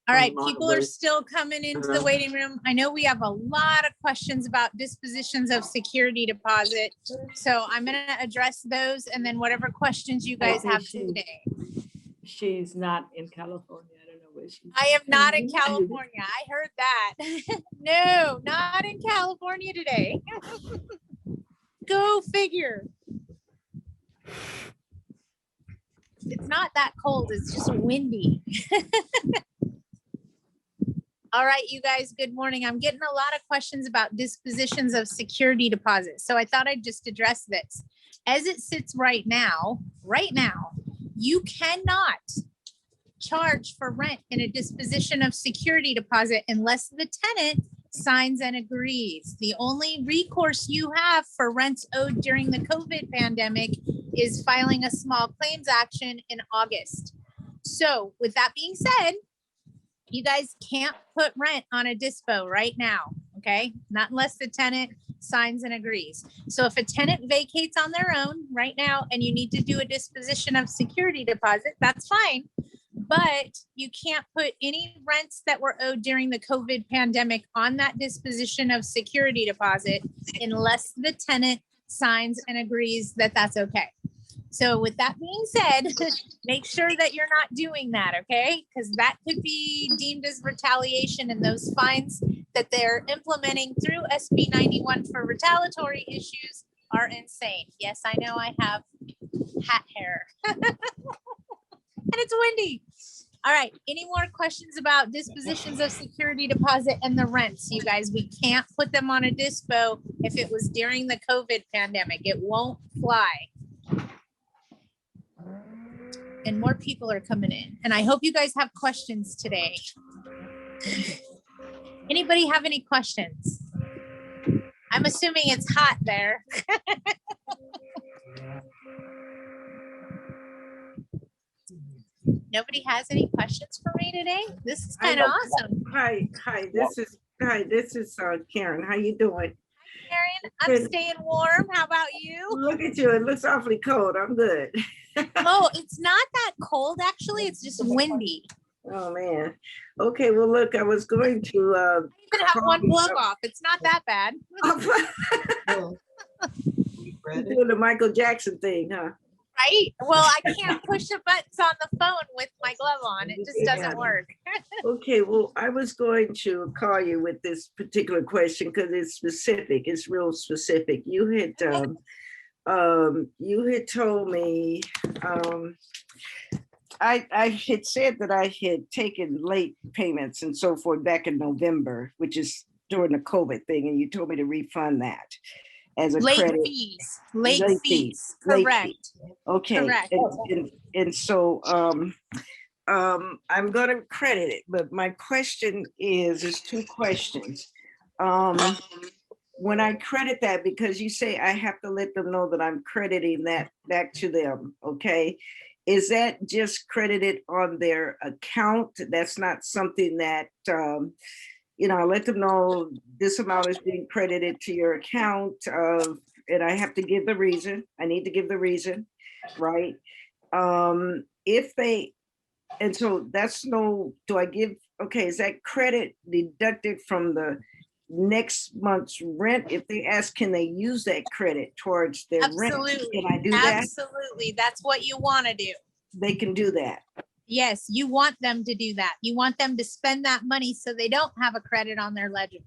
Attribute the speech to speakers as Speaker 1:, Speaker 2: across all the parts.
Speaker 1: All right, people are still coming into the waiting room. I know we have a lot of questions about dispositions of security deposit. So I'm going to address those and then whatever questions you guys have today.
Speaker 2: She's not in California. I don't know where she's.
Speaker 1: I am not in California. I heard that. No, not in California today. Go figure. It's not that cold. It's just windy. All right, you guys, good morning. I'm getting a lot of questions about dispositions of security deposits. So I thought I'd just address this. As it sits right now, you cannot charge for rent in a disposition of security deposit unless the tenant signs and agrees. The only recourse you have for rents owed during the COVID pandemic is filing a small claims action in August. So with that being said, you guys can't put rent on a dispo right now, okay? Not unless the tenant signs and agrees. So if a tenant vacates on their own right now and you need to do a disposition of security deposit, that's fine. But you can't put any rents that were owed during the COVID pandemic on that disposition of security deposit unless the tenant signs and agrees that that's okay. So with that being said, make sure that you're not doing that, okay? Because that could be deemed as retaliation, and those fines that they're implementing through SB 91 for retaliatory issues are insane. Yes, I know I have hat hair. And it's windy. All right, any more questions about dispositions of security deposit and the rents? You guys, we can't put them on a dispo if it was during the COVID pandemic. It won't fly. And more people are coming in. And I hope you guys have questions today. Anybody have any questions? I'm assuming it's hot there. Nobody has any questions for me today? This is kind of awesome.
Speaker 3: Hi, this is Karen. How you doing?
Speaker 1: Karen, I'm staying warm. How about you?
Speaker 3: Look at you. It looks awfully cold. I'm good.
Speaker 1: Oh, it's not that cold, actually. It's just windy.
Speaker 3: Oh, man. Okay, well, look, I was going to...
Speaker 1: I'm going to have one plug off. It's not that bad.
Speaker 3: You're doing the Michael Jackson thing, huh?
Speaker 1: Right? Well, I can't push the buttons on the phone with my glove on. It just doesn't work.
Speaker 3: Okay, well, I was going to call you with this particular question because it's specific. It's real specific. You had told me, I had said that I had taken late payments and so forth back in November, which is during the COVID thing, and you told me to refund that as a
Speaker 1: late
Speaker 3: credit.
Speaker 1: fees. Late fees. Correct.
Speaker 3: Okay.
Speaker 1: Correct.
Speaker 3: And so I'm going to credit it, but my question is two questions. When I credit that, because you say I have to let them know that I'm crediting that back to them, okay? Is that just credited on their account? That's not something that, I let them know this amount is being credited to your account and I have to give the reason. I need to give the reason, right? And so that's is that credit deducted from the next month's rent? If they ask, can they use that credit towards their rent? Can I do that?
Speaker 1: Absolutely. That's what you want to do.
Speaker 3: They can do that.
Speaker 1: Yes, you want them to do that. You want them to spend that money so they don't have a credit on their ledger.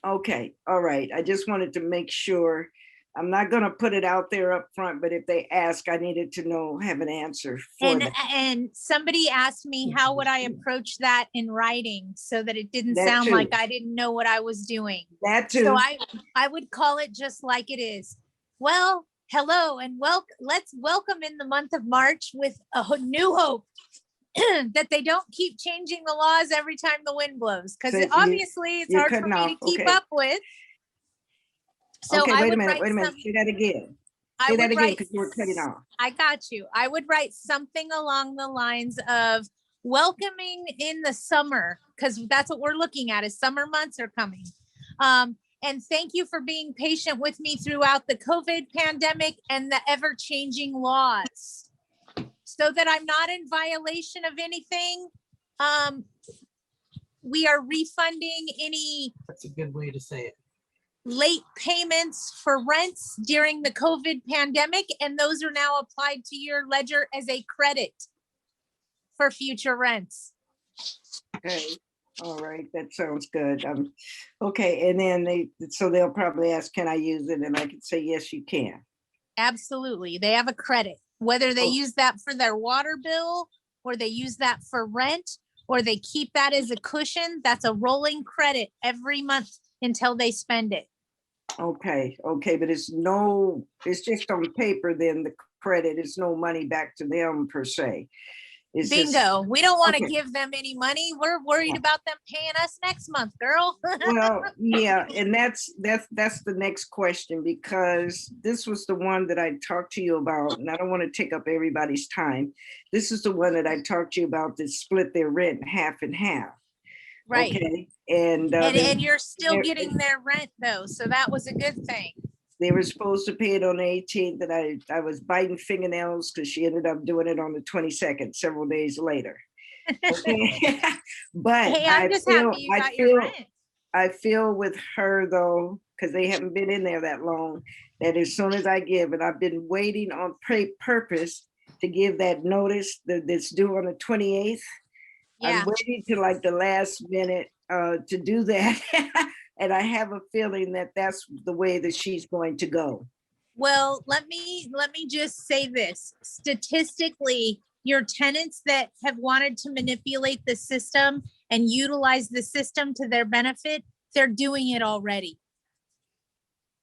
Speaker 3: Okay. All right. I just wanted to make sure. I'm not going to put it out there up front, but if they ask, I needed to have an answer for them.
Speaker 1: And somebody asked me, how would I approach that in writing so that it didn't
Speaker 3: That
Speaker 1: sound
Speaker 3: too.
Speaker 1: like I didn't know what I was doing?
Speaker 3: That too.
Speaker 1: So I would call it just like it is. Well, hello and let's welcome in the month of March with a new hope that they don't keep changing the laws every time the wind blows, because obviously it's hard for me to keep up with. So
Speaker 3: okay, wait a minute. Say that again. Say that again because you were cutting off.
Speaker 1: I got you. I would write something along the lines of welcoming in the summer, because that's what we're looking at, is summer months are coming. And thank you for being patient with me throughout the COVID pandemic and the ever-changing laws, so that I'm not in violation of anything. we are refunding any
Speaker 4: That's a good way to say it.
Speaker 1: late payments for rents during the COVID pandemic, and those are now applied to your ledger as a credit for future rents.
Speaker 3: Okay, all right, that sounds good. Okay, and then so they'll probably ask, can I use it? And I can say, yes, you can.
Speaker 1: Absolutely. They have a credit, whether they
Speaker 3: Oh.
Speaker 1: use that for their water bill or they use that for rent or they keep that as a cushion. That's a rolling credit every month until they spend it.
Speaker 3: Okay, but it's just on paper, then the credit is no money back to them per se. It's just-
Speaker 1: Bingo. We don't want to
Speaker 3: okay.
Speaker 1: give them any money. We're worried about them paying us next month, girl.
Speaker 3: Well, yeah, and that's the next question, because this was the one that I talked to you about, and I don't want to take up everybody's time. This is the one that I talked to you about that split their rent half and half.
Speaker 1: Right.
Speaker 3: Okay, and
Speaker 1: And you're still
Speaker 3: they're-
Speaker 1: getting their rent though. So that was a good thing.
Speaker 3: they were supposed to pay it on the 18th, and I was biting fingernails because she ended up doing it on the 22nd, several days later. Okay. But
Speaker 1: Hey, I'm just happy you got your rent.
Speaker 3: I feel with her though, because they haven't been in there that long, that as soon as I give, and I've been waiting on purpose to give that notice that's due on the 28th.
Speaker 1: Yeah.
Speaker 3: I'm waiting till like the last minute to do that. And I have a feeling that that's the way that she's going to go.
Speaker 1: Well, let me just say this. Statistically, your tenants that have wanted to manipulate the system and utilize the system to their benefit, they're doing it already.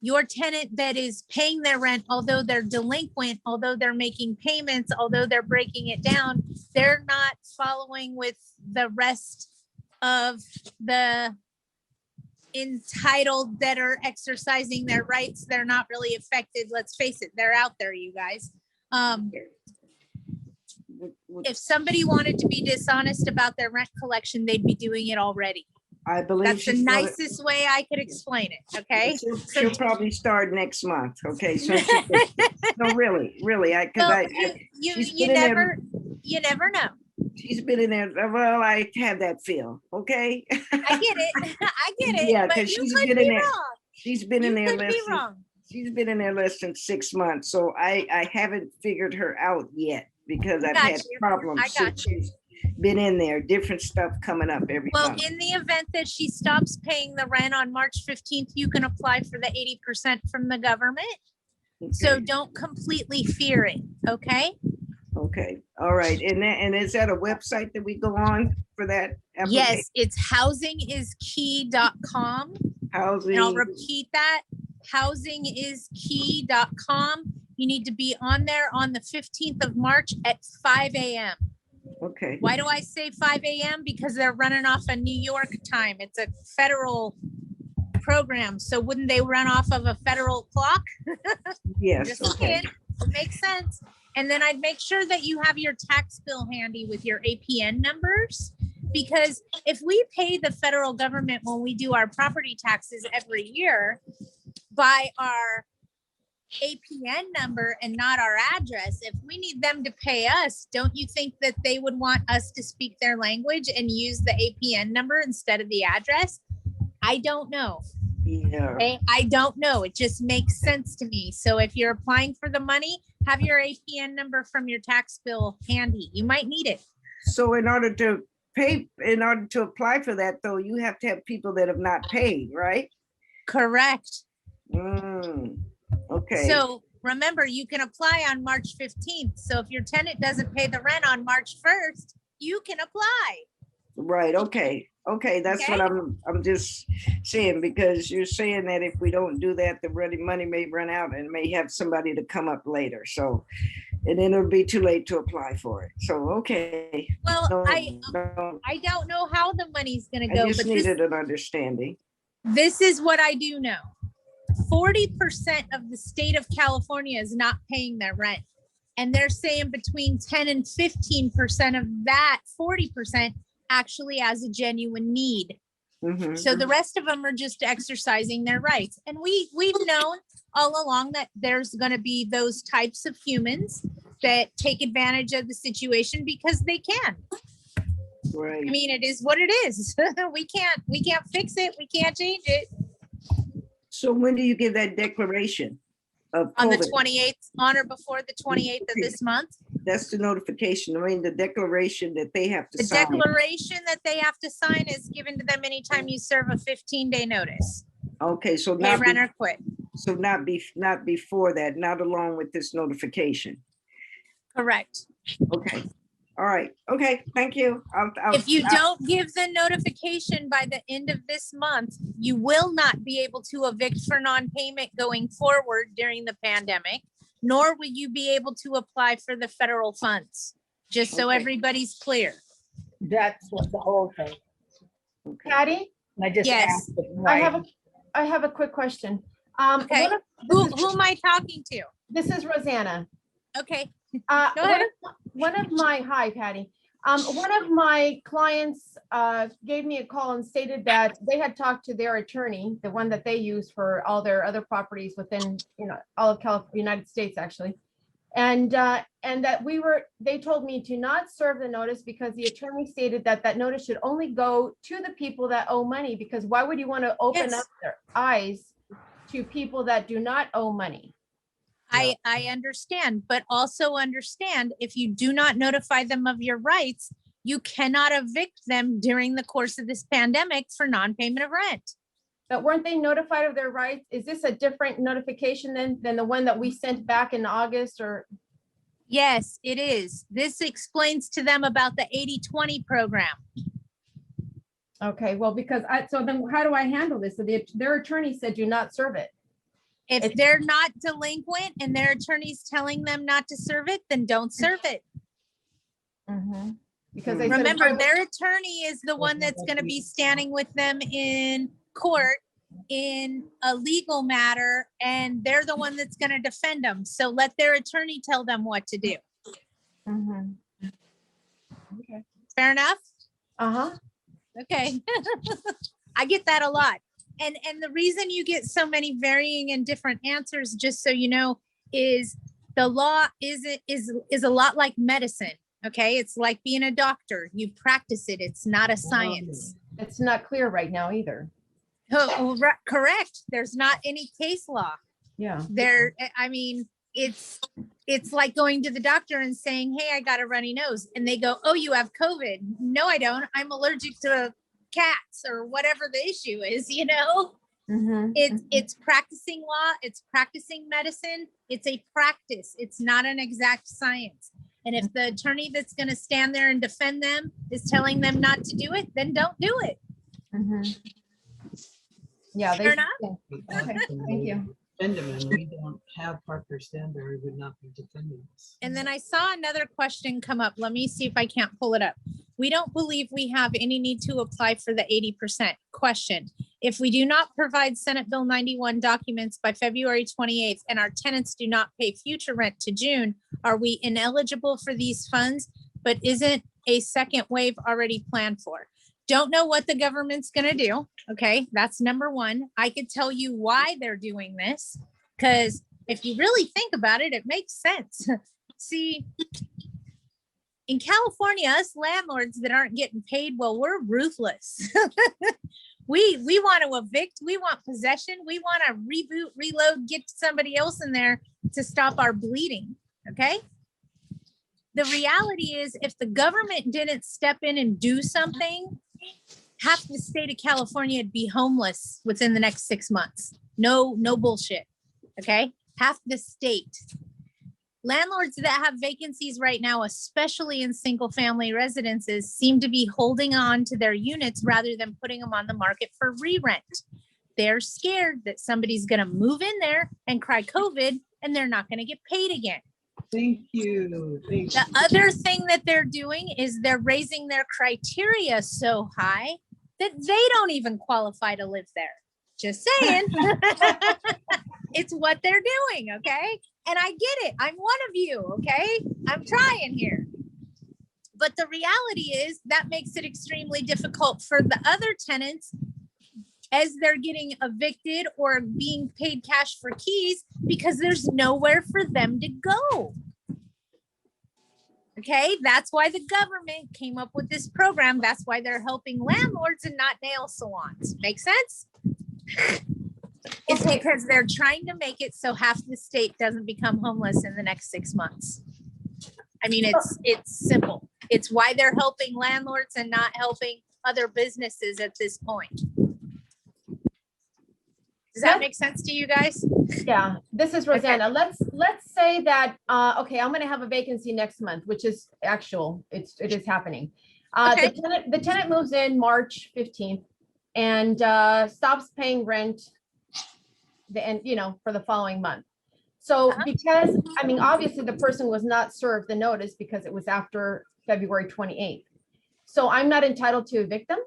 Speaker 1: Your tenant that is paying their rent, although they're delinquent, although they're making payments, although they're breaking it down, they're not following with the rest of the entitled that are exercising their rights. They're not really affected. Let's face it, they're out there, you guys. If somebody wanted to be dishonest about their rent collection, they'd be doing it already.
Speaker 3: I believe
Speaker 1: That's the
Speaker 3: she's gonna-
Speaker 1: nicest way I could explain it. Okay.
Speaker 3: She'll probably start next month. Okay, so no, really, because
Speaker 1: Well, you never know.
Speaker 3: She's been in there. Well, I have that feel. Okay.
Speaker 1: I get it. I get it.
Speaker 3: Yeah,
Speaker 1: but
Speaker 3: 'cause
Speaker 1: you
Speaker 3: she's
Speaker 1: could
Speaker 3: been
Speaker 1: be
Speaker 3: in there.
Speaker 1: wrong.
Speaker 3: She's been in
Speaker 1: You
Speaker 3: there
Speaker 1: could be
Speaker 3: less.
Speaker 1: wrong.
Speaker 3: She's been in there less than 6 months, so I haven't figured her out yet because I've
Speaker 1: Got
Speaker 3: had
Speaker 1: you.
Speaker 3: problems
Speaker 1: I got
Speaker 3: since
Speaker 1: you.
Speaker 3: she's been in there. Different stuff coming up every
Speaker 1: Well,
Speaker 3: month.
Speaker 1: in the event that she stops paying the rent on March 15th, you can apply for the 80% from the government. So
Speaker 3: Okay.
Speaker 1: don't completely fear it. Okay.
Speaker 3: Okay, all right, and is that a website that we go on for that? application?
Speaker 1: Yes, it's housingiskey.com.
Speaker 3: Housing.
Speaker 1: And I'll repeat that, housingiskey.com. You need to be on there on the 15th of March at 5 a.m.
Speaker 3: Okay,
Speaker 1: Why do I say 5 a.m.? Because they're running off a New York time. It's a federal program. So wouldn't they run off of a federal clock?
Speaker 3: yes,
Speaker 1: Just
Speaker 3: okay.
Speaker 1: saying, it makes sense. And then I'd make sure that you have your tax bill handy with your APN numbers. Because if we pay the federal government when we do our property taxes every year by our APN number and not our address, if we need them to pay us, don't you think that they would want us to speak their language and use the APN number instead of the address? I don't know.
Speaker 3: Yeah,
Speaker 1: Okay, I don't know. It just makes sense to me. So if you're applying for the money, have your APN number from your tax bill handy. You might need it.
Speaker 3: so in order to apply for that though, you have to have people that have not paid, right?
Speaker 1: Correct.
Speaker 3: Okay.
Speaker 1: So remember, you can apply on March 15th. So if your tenant doesn't pay the rent on March 1st, you can apply.
Speaker 3: Right, okay, that's what
Speaker 1: Okay.
Speaker 3: I'm just saying, because you're saying that if we don't do that, the money may run out and may have somebody to come up later, so, and then it'll be too late to apply for it, so, okay.
Speaker 1: Well,
Speaker 3: No,
Speaker 1: I don't know how the money's gonna
Speaker 3: I
Speaker 1: go,
Speaker 3: just
Speaker 1: but
Speaker 3: needed an understanding.
Speaker 1: this is what I do know. 40% of the state of California is not paying their rent. And they're saying between 10 and 15% of that 40% actually has a genuine need.
Speaker 3: Mhm.
Speaker 1: So the rest of them are just exercising their rights. And we've known all along that there's going to be those types of humans that take advantage of the situation because they can.
Speaker 3: Right.
Speaker 1: I mean, it is what it is. We can't fix it. We can't change it.
Speaker 3: So when do you give that declaration of
Speaker 1: On the
Speaker 3: COVID?
Speaker 1: 28th, on or before the 28th of this month,
Speaker 3: That's the notification. I mean, the declaration that they have to
Speaker 1: the
Speaker 3: sign.
Speaker 1: declaration that they have to sign is given to them anytime you serve a 15-day notice.
Speaker 3: Okay, so
Speaker 1: Pay
Speaker 3: not,
Speaker 1: rent or quit.
Speaker 3: so not before that, not along with this notification.
Speaker 1: Correct.
Speaker 3: Okay, all right, okay, thank you.
Speaker 1: If you don't give the notification by the end of this month, you will not be able to evict for non-payment going forward during the pandemic, nor will you be able to apply for the federal funds, just so
Speaker 3: Okay.
Speaker 1: everybody's clear.
Speaker 4: That's what the whole thing.
Speaker 3: Okay.
Speaker 4: Patty, I just
Speaker 1: Yes.
Speaker 4: asked it
Speaker 5: I
Speaker 4: right.
Speaker 5: have a quick question.
Speaker 1: Okay. Who am I talking to?
Speaker 5: This is Rosanna.
Speaker 1: Okay,
Speaker 5: Uh,
Speaker 1: Go ahead.
Speaker 5: Hi, Patty. One of my clients gave me a call and stated that they had talked to their attorney, the one that they use for all their other properties within, all of California, United States, actually. And that they told me to not serve the notice because the attorney stated that that notice should only go to the people that owe money, because why would you want to open
Speaker 1: Yes.
Speaker 5: up their eyes to people that do not owe money?
Speaker 1: I understand, but also understand if you do not notify them of your rights, you cannot evict them during the course of this pandemic for non-payment of rent.
Speaker 5: But weren't they notified of their rights? Is this a different notification than the one that we sent back in August or?
Speaker 1: Yes, it is. This explains to them about the 80-20 program.
Speaker 5: Okay, well, because so then how do I handle this? So their attorney said do not serve it.
Speaker 1: If
Speaker 5: It's-
Speaker 1: they're not delinquent and their attorney's telling them not to serve it, then don't serve it.
Speaker 5: Because they said.
Speaker 1: Remember, their attorney is the one that's going to be standing with them in court in a legal matter, and they're the one that's going to defend them. So let their attorney tell them what to do.
Speaker 5: Mhm. Okay.
Speaker 1: Fair enough?
Speaker 5: Uh-huh.
Speaker 1: Okay. I get that a lot. And the reason you get so many varying and different answers, just so you know, is the law is a lot like medicine. Okay. It's like being a doctor. You practice it. It's not a science.
Speaker 5: It's not clear right now either.
Speaker 1: Oh, correct. There's not any case law
Speaker 5: Yeah.
Speaker 1: there. I mean, it's like going to the doctor and saying, hey, I got a runny nose. And they go, oh, you have COVID. No, I don't. I'm allergic to cats or whatever the issue is, It's practicing law. It's practicing medicine. It's a practice. It's not an exact science. And if the attorney that's going to stand there and defend them is telling them not to do it, then don't do it.
Speaker 5: Yeah.
Speaker 1: Fair enough?
Speaker 5: Okay, thank you.
Speaker 6: Benjamin, we don't have Parker Stanberry would not be defending us.
Speaker 1: And then I saw another question come up. Let me see if I can't pull it up. We don't believe we have any need to apply for the 80% question. If we do not provide Senate Bill 91 documents by February 28th and our tenants do not pay future rent to June, are we ineligible for these funds? But isn't a second wave already planned for? Don't know what the government's going to do. Okay, that's number one. I could tell you why they're doing this, because if you really think about it, it makes sense. See, in California, us landlords that aren't getting paid, well, we're ruthless. We want to evict. We want possession. We want to reboot, reload, get somebody else in there to stop our bleeding. Okay. The reality is, if the government didn't step in and do something, half the state of California would be homeless within the next 6 months. No bullshit. Okay. Half the state. Landlords that have vacancies right now, especially in single family residences, seem to be holding on to their units rather than putting them on the market for re-rent. They're scared that somebody's going to move in there and cry COVID and they're not going to get paid again.
Speaker 6: Thank you.
Speaker 1: The other thing that they're doing is they're raising their criteria so high that they don't even qualify to live there. Just saying. It's what they're doing, okay? And I get it. I'm one of you, okay? I'm trying here. But the reality is that makes it extremely difficult for the other tenants as they're getting evicted or being paid cash for keys because there's nowhere for them to go. Okay, that's why the government came up with this program. That's why they're helping landlords and not nail salons. Make sense? It's
Speaker 5: Okay.
Speaker 1: because they're trying to make it so half the state doesn't become homeless in the next 6 months. I mean, it's simple. It's why they're helping landlords and not helping other businesses at this point. Does that make sense to you guys?
Speaker 5: Yeah, this is Rosanna. Let's say that, okay, I'm gonna have a vacancy next month, which is actual, it is happening.
Speaker 1: Okay.
Speaker 5: The tenant moves in March 15th and stops paying rent for the following month. So because, I mean, obviously the person was not served the notice because it was after February 28th. So I'm not entitled to evict them?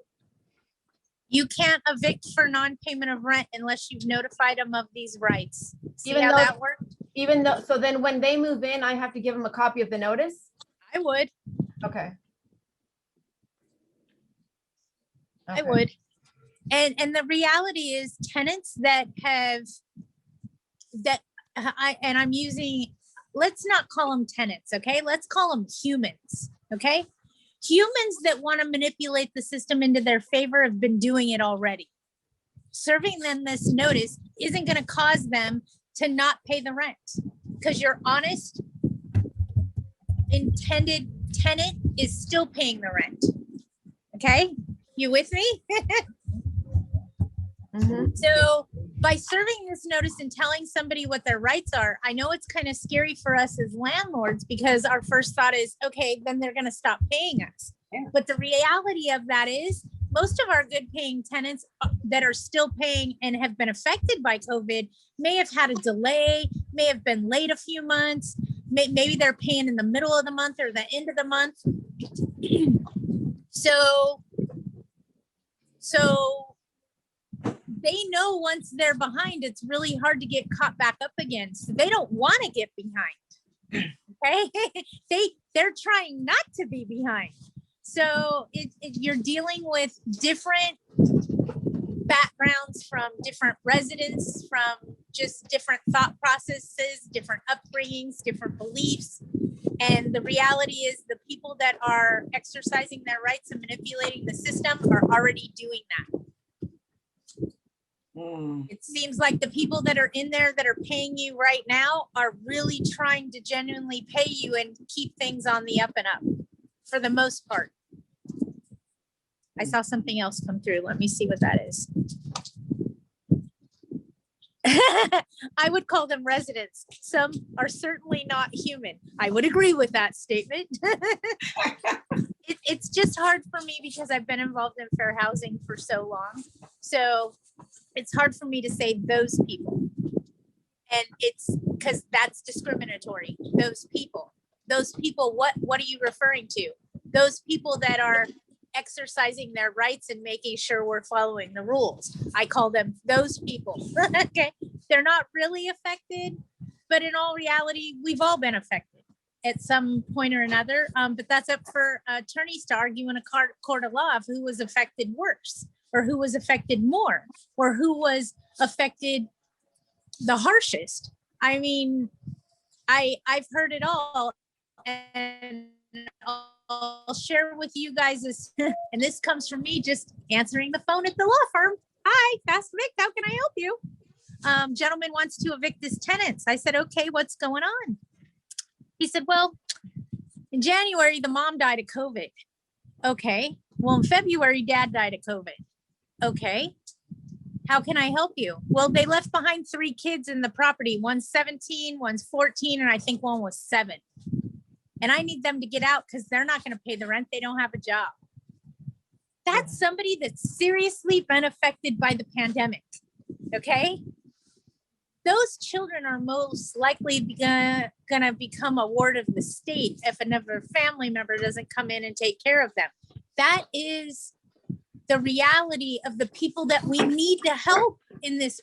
Speaker 1: You can't evict for non-payment of rent unless you've notified them of these rights. See
Speaker 5: Even
Speaker 1: how
Speaker 5: though-
Speaker 1: that worked?
Speaker 5: Even though, so then when they move in, I have to give them a copy of the notice?
Speaker 1: I would.
Speaker 5: Okay.
Speaker 1: I
Speaker 5: Okay.
Speaker 1: would. And the reality is tenants that I'm using, let's not call them tenants, okay? Let's call them humans, okay? Humans that want to manipulate the system into their favor have been doing it already. Serving them this notice isn't going to cause them to not pay the rent because your honest intended tenant is still paying the rent. Okay? You with me?
Speaker 5: Mhm.
Speaker 1: So by serving this notice and telling somebody what their rights are, I know it's kind of scary for us as landlords because our first thought is, okay, then they're going to stop paying us.
Speaker 4: Yeah.
Speaker 1: But the reality of that is most of our good paying tenants that are still paying and have been affected by COVID may have had a delay, may have been late a few months, maybe they're paying in the middle of the month or the end of the month. So they know once they're behind, it's really hard to get caught back up again. So they don't want to get behind. Okay. They're trying not to be behind. So you're dealing with different backgrounds from different residents, from just different thought processes, different upbringings, different beliefs. And the reality is the people that are exercising their rights and manipulating the system are already doing that. It seems like the people that are in there that are paying you right now are really trying to genuinely pay you and keep things on the up and up for the most part. I saw something else come through. Let me see what that is. I would call them residents. Some are certainly not human. I would agree with that statement. It's just hard for me because I've been involved in fair housing for so long. So it's hard for me to say those people. And it's because that's discriminatory. Those people, what are you referring to? Those people that are exercising their rights and making sure we're following the rules. I call them those people. Okay. They're not really affected, but in all reality, we've all been affected at some point or another. But that's up for attorneys to argue in a court of law of who was affected worse or who was affected more or who was affected the harshest. I mean, I've heard it all, and I'll share with you guys this, and this comes from me just answering the phone at the law firm. Hi, Fast Evict, how can I help you? Gentleman wants to evict his tenants. I said, okay, what's going on? He said, well, in January, the mom died of COVID. Okay. Well, in February, dad died of COVID. Okay. How can I help you? Well, they left behind 3 kids in the property. One's 17, one's 14, and I think one was 7. And I need them to get out because they're not going to pay the rent. They don't have a job. That's somebody that's seriously been affected by the pandemic. Okay. Those children are most likely going to become a ward of the state if another family member doesn't come in and take care of them. That is the reality of the people that we need to help in this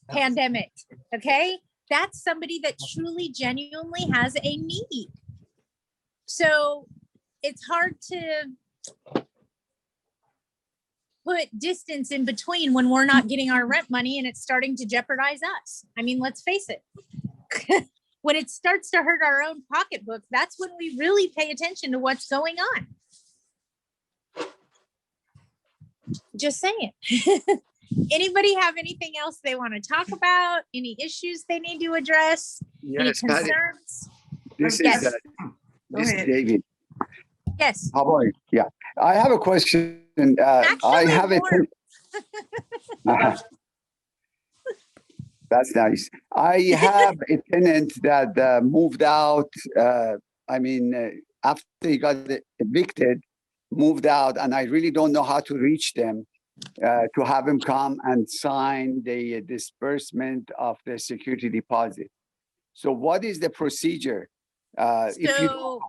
Speaker 1: pandemic. Okay. That's somebody that truly, genuinely has a need. So it's hard to put distance in between when we're not getting our rent money and it's starting to jeopardize us. I mean, let's face it. when it starts to hurt our own pocketbook, that's when we really pay attention to what's going on. Just saying. Anybody have anything else they want to talk about? Any issues they need to address? Any
Speaker 7: Yes, Patty,
Speaker 1: concerns?
Speaker 7: this
Speaker 1: Yes.
Speaker 7: is,
Speaker 3: Go
Speaker 7: this is
Speaker 3: ahead.
Speaker 7: David.
Speaker 1: Yes.
Speaker 7: How are you? Yeah, I have a question. I
Speaker 1: Actually,
Speaker 7: have it. That's nice. I have a tenant that moved out. After he got evicted, moved out, and I really don't know how to reach them to have him come and sign the disbursement of the security deposit. So, what is the procedure? If you,
Speaker 1: So,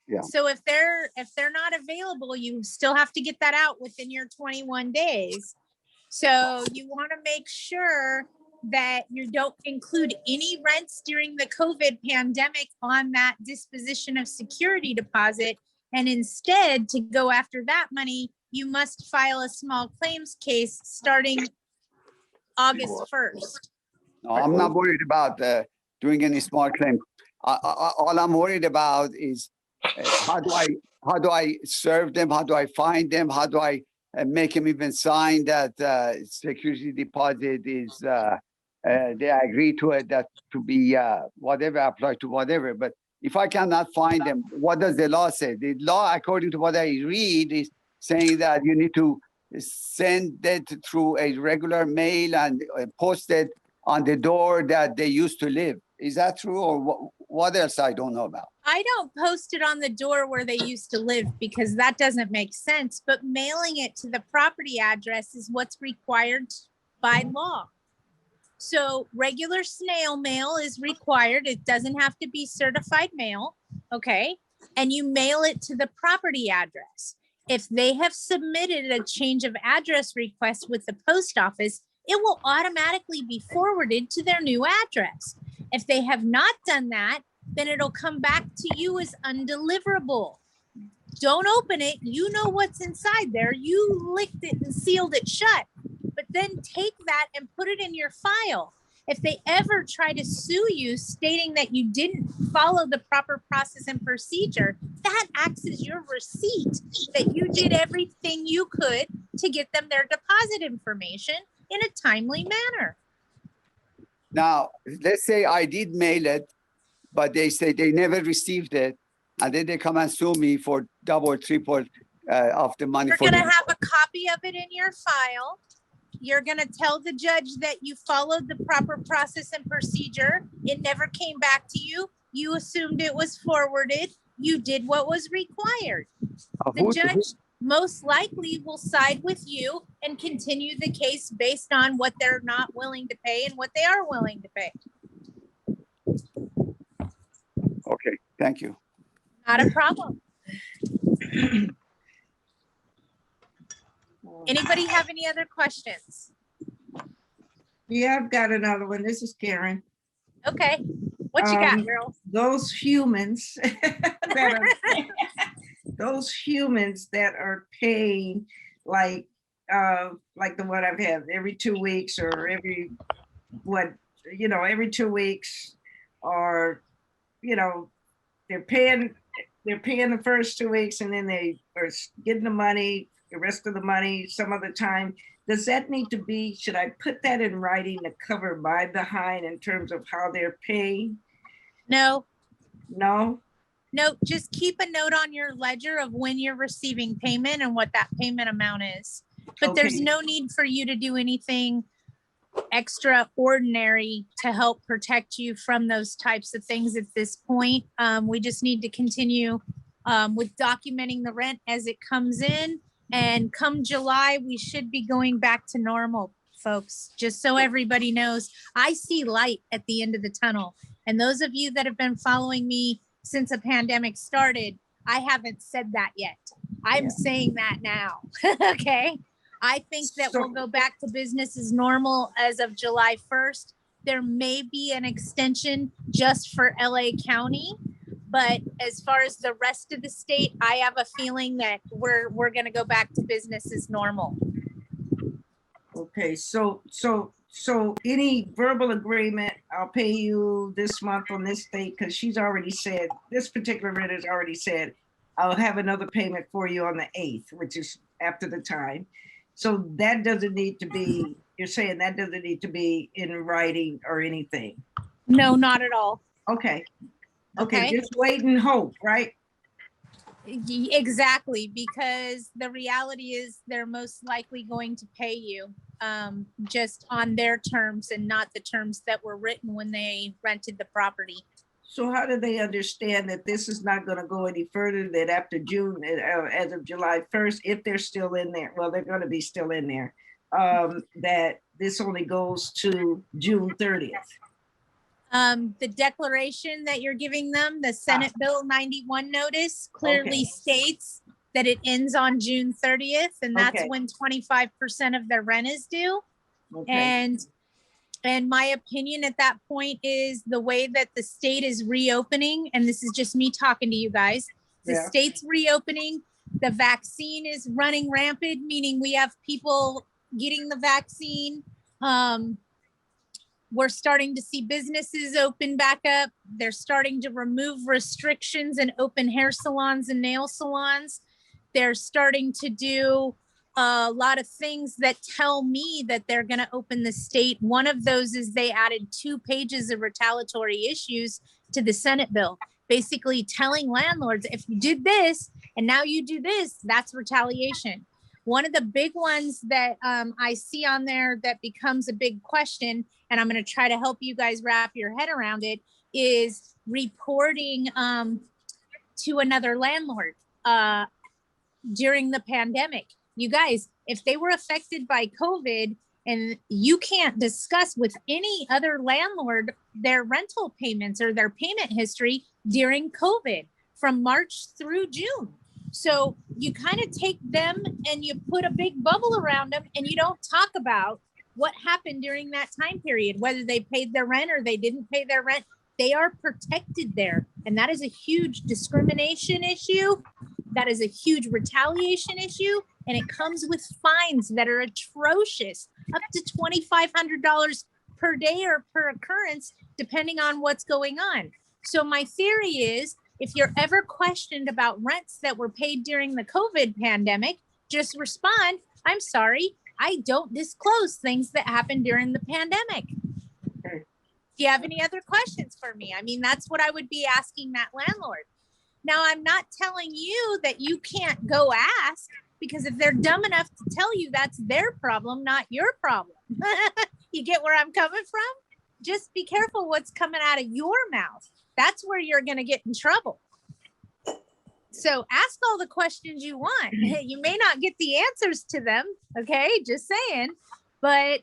Speaker 7: yeah.
Speaker 1: so if they're not available, you still have to get that out within your 21 days. So you want to make sure that you don't include any rents during the COVID pandemic on that disposition of security deposit. And instead, to go after that money, you must file a small claims case starting August 1st.
Speaker 7: No, I'm not worried about doing any small claim. All I'm worried about is how do I serve them? How do I find them? How do I make them even sign that security deposit is they agree to it, that to be whatever, apply to whatever. But if I cannot find them, what does the law say? The law, according to what I read, is saying that you need to send it through a regular mail and post it on the door that they used to live. Is that true, or what else I don't know about?
Speaker 1: I don't post it on the door where they used to live because that doesn't make sense, but mailing it to the property address is what's required by law. So regular snail mail is required. It doesn't have to be certified mail, okay? And you mail it to the property address. If they have submitted a change of address request with the post office, it will automatically be forwarded to their new address. If they have not done that, then it'll come back to you as undeliverable. Don't open it. You know what's inside there. You licked it and sealed it shut. But then take that and put it in your file. If they ever try to sue you stating that you didn't follow the proper process and procedure, that acts as your receipt that you did everything you could to get them their deposit information in a timely manner.
Speaker 7: Now, let's say I did mail it, but they say they never received it, and then they come and sue me for double, triple of the money.
Speaker 1: You're
Speaker 7: for
Speaker 1: going to
Speaker 7: the-
Speaker 1: have a copy of it in your file. You're going to tell the judge that you followed the proper process and procedure. It never came back to you. You assumed it was forwarded. You did what was required. The judge most likely will side with you and continue the case based on what they're not willing to pay and what they are willing to pay.
Speaker 7: Okay, thank you.
Speaker 1: Not a problem. Anybody have any other questions?
Speaker 3: Yeah, I've got another one. This is Karen.
Speaker 1: Okay. What you got,
Speaker 3: Um,
Speaker 1: girl?
Speaker 3: Those humans those humans that are paying like the one I've had every 2 weeks or every 2 weeks, or they're paying the first 2 weeks and then they are getting the money, the rest of the money some other time. Does that need to be, should I put that in writing to cover my behind in terms of how they're paying?
Speaker 1: No,
Speaker 3: No?
Speaker 1: just keep a note on your ledger of when you're receiving payment and what that payment amount is. But there's
Speaker 3: Okay.
Speaker 1: no need for you to do anything extraordinary to help protect you from those types of things at this point. We just need to continue with documenting the rent as it comes in. And come July, we should be going back to normal, folks, just so everybody knows. I see light at the end of the tunnel. And those of you that have been following me since the pandemic started, I haven't said that yet. I'm saying that now, okay? I think that we'll go back to business as normal as of July 1st. There may be an extension just for LA County, but as far as the rest of the state, I have a feeling that we're going to go back to business as normal.
Speaker 3: Okay, so So any verbal agreement, I'll pay you this month on this date, because she's already said, this particular renter's already said, I'll have another payment for you on the 8th, which is after the time. So that doesn't need to be, you're saying that doesn't need to be in writing or anything.
Speaker 1: No, not at all.
Speaker 3: Okay.
Speaker 1: Okay.
Speaker 3: Okay, just wait and hope, right?
Speaker 1: Exactly, because the reality is they're most likely going to pay you just on their terms and not the terms that were written when they rented the property.
Speaker 3: So how do they understand that this is not gonna go any further, that after June, as of July 1st, if they're still in there, well, they're gonna be still in there, that this only goes to June 30th?
Speaker 1: The declaration that you're giving them, the Senate Bill 91 notice, clearly
Speaker 3: Okay.
Speaker 1: states that it ends on June 30th, and that's
Speaker 3: Okay.
Speaker 1: when 25% of their rent is due.
Speaker 3: Okay,
Speaker 1: And my opinion at that point is the way that the state is reopening, and this is just me talking to you guys, the
Speaker 3: Yeah.
Speaker 1: state's reopening, the vaccine is running rampant, meaning we have people getting the vaccine. We're starting to see businesses open back up. They're starting to remove restrictions and open hair salons and nail salons. They're starting to do a lot of things that tell me that they're going to open the state. One of those is they added 2 pages of retaliatory issues to the Senate bill, basically telling landlords, if you did this and now you do this, that's retaliation. One of the big ones that I see on there that becomes a big question, and I'm going to try to help you guys wrap your head around it, is reporting to another landlord during the pandemic. You guys, if they were affected by COVID and you can't discuss with any other landlord their rental payments or their payment history during COVID from March through June. So you kind of take them and you put a big bubble around them and you don't talk about what happened during that time period, whether they paid their rent or they didn't pay their rent. They are protected there. And that is a huge discrimination issue. That is a huge retaliation issue. And it comes with fines that are atrocious, up to $2,500 per day or per occurrence, depending on what's going on. So my theory is, if you're ever questioned about rents that were paid during the COVID pandemic, just respond, I'm sorry, I don't disclose things that happened during the pandemic.
Speaker 3: Okay.
Speaker 1: Do you have any other questions for me? I mean, that's what I would be asking that landlord. Now, I'm not telling you that you can't go ask, because if they're dumb enough to tell you, that's their problem, not your problem. You get where I'm coming from? Just be careful what's coming out of your mouth. That's where you're going to get in trouble. So ask all the questions you want. You may not get the answers to them. Okay. Just saying, but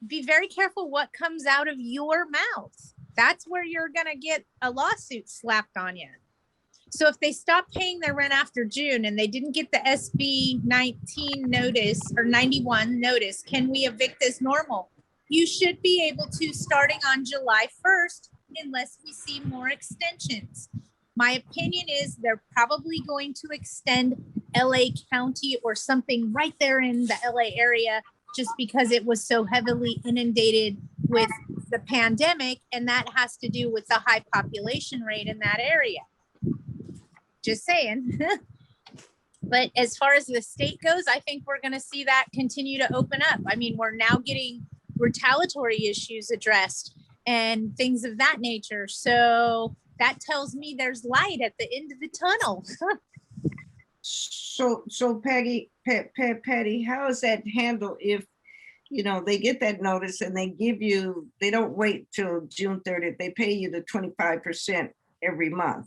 Speaker 1: be very careful what comes out of your mouth. That's where you're going to get a lawsuit slapped on you. So if they stop paying their rent after June and they didn't get the SB 19 notice or 91 notice, can we evict as normal? You should be able to starting on July 1st, unless we see more extensions. My opinion is they're probably going to extend LA County or something right there in the LA area, just because it was so heavily inundated with the pandemic. And that has to do with the high population rate in that area. Just saying. But as far as the state goes, I think we're going to see that continue to open up. I mean, we're now getting retaliatory issues addressed and things of that nature. So that tells me there's light at the end of the tunnel.
Speaker 3: So Patty, how is that handled if, they get that notice and they don't wait till June 30th, they pay you the 25% every month?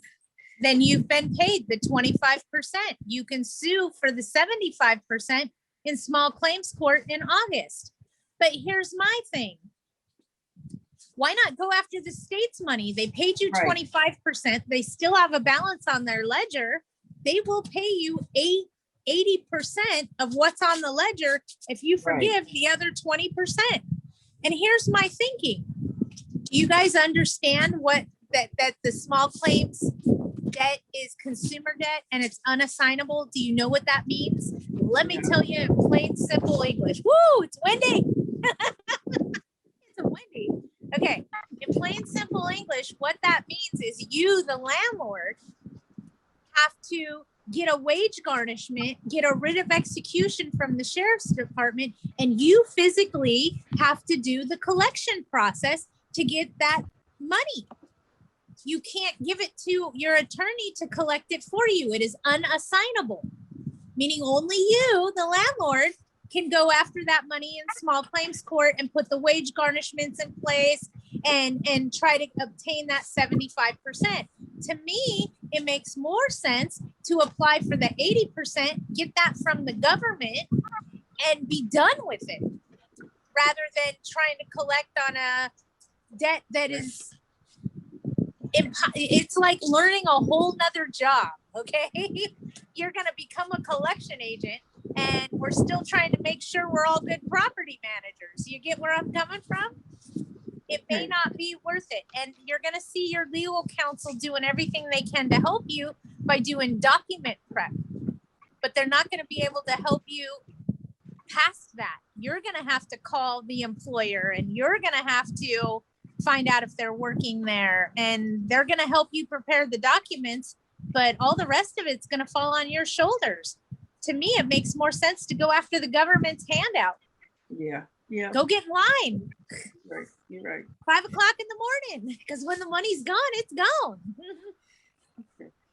Speaker 1: Then you've been paid the 25%. You can sue for the 75% in small claims court in August. But here's my thing. Why not go after the state's money? They paid you 25%. They still have a balance on their ledger. They will pay you 80% of what's on the ledger if you forgive the other 20%. And here's my thinking. Do you guys understand what that the small claims debt is consumer debt and it's unassignable? Do you know what that means? Let me tell you in plain simple English. Woo, it's windy. It's a Wendy. Okay, in plain simple English, what that means is you, the landlord, have to get a wage garnishment, get a writ of execution from the sheriff's department, and you physically have to do the collection process to get that money. You can't give it to your attorney to collect it for you. It is unassignable, meaning only you, the landlord, can go after that money in small claims court and put the wage garnishments in place and try to obtain that 75%. To me, it makes more sense to apply for the 80%, get that from the government, and be done with it, rather than trying to collect on a debt that is, it's like learning a whole nother job, okay? You're gonna become a collection agent, and we're still trying to make sure we're all good property managers. You get where I'm coming from? It may not be worth it. And you're going to see your legal counsel doing everything they can to help you by doing document prep. But they're not going to be able to help you past that. You're going to have to call the employer, and you're going to have to find out if they're working there. And they're going to help you prepare the documents, but all the rest of it's going to fall on your shoulders. To me, it makes more sense to go after the government's handout.
Speaker 3: Yeah, yeah.
Speaker 1: Go get in line.
Speaker 3: Right, you're right.
Speaker 1: 5 o'clock in the morning, because when the money's gone, it's gone.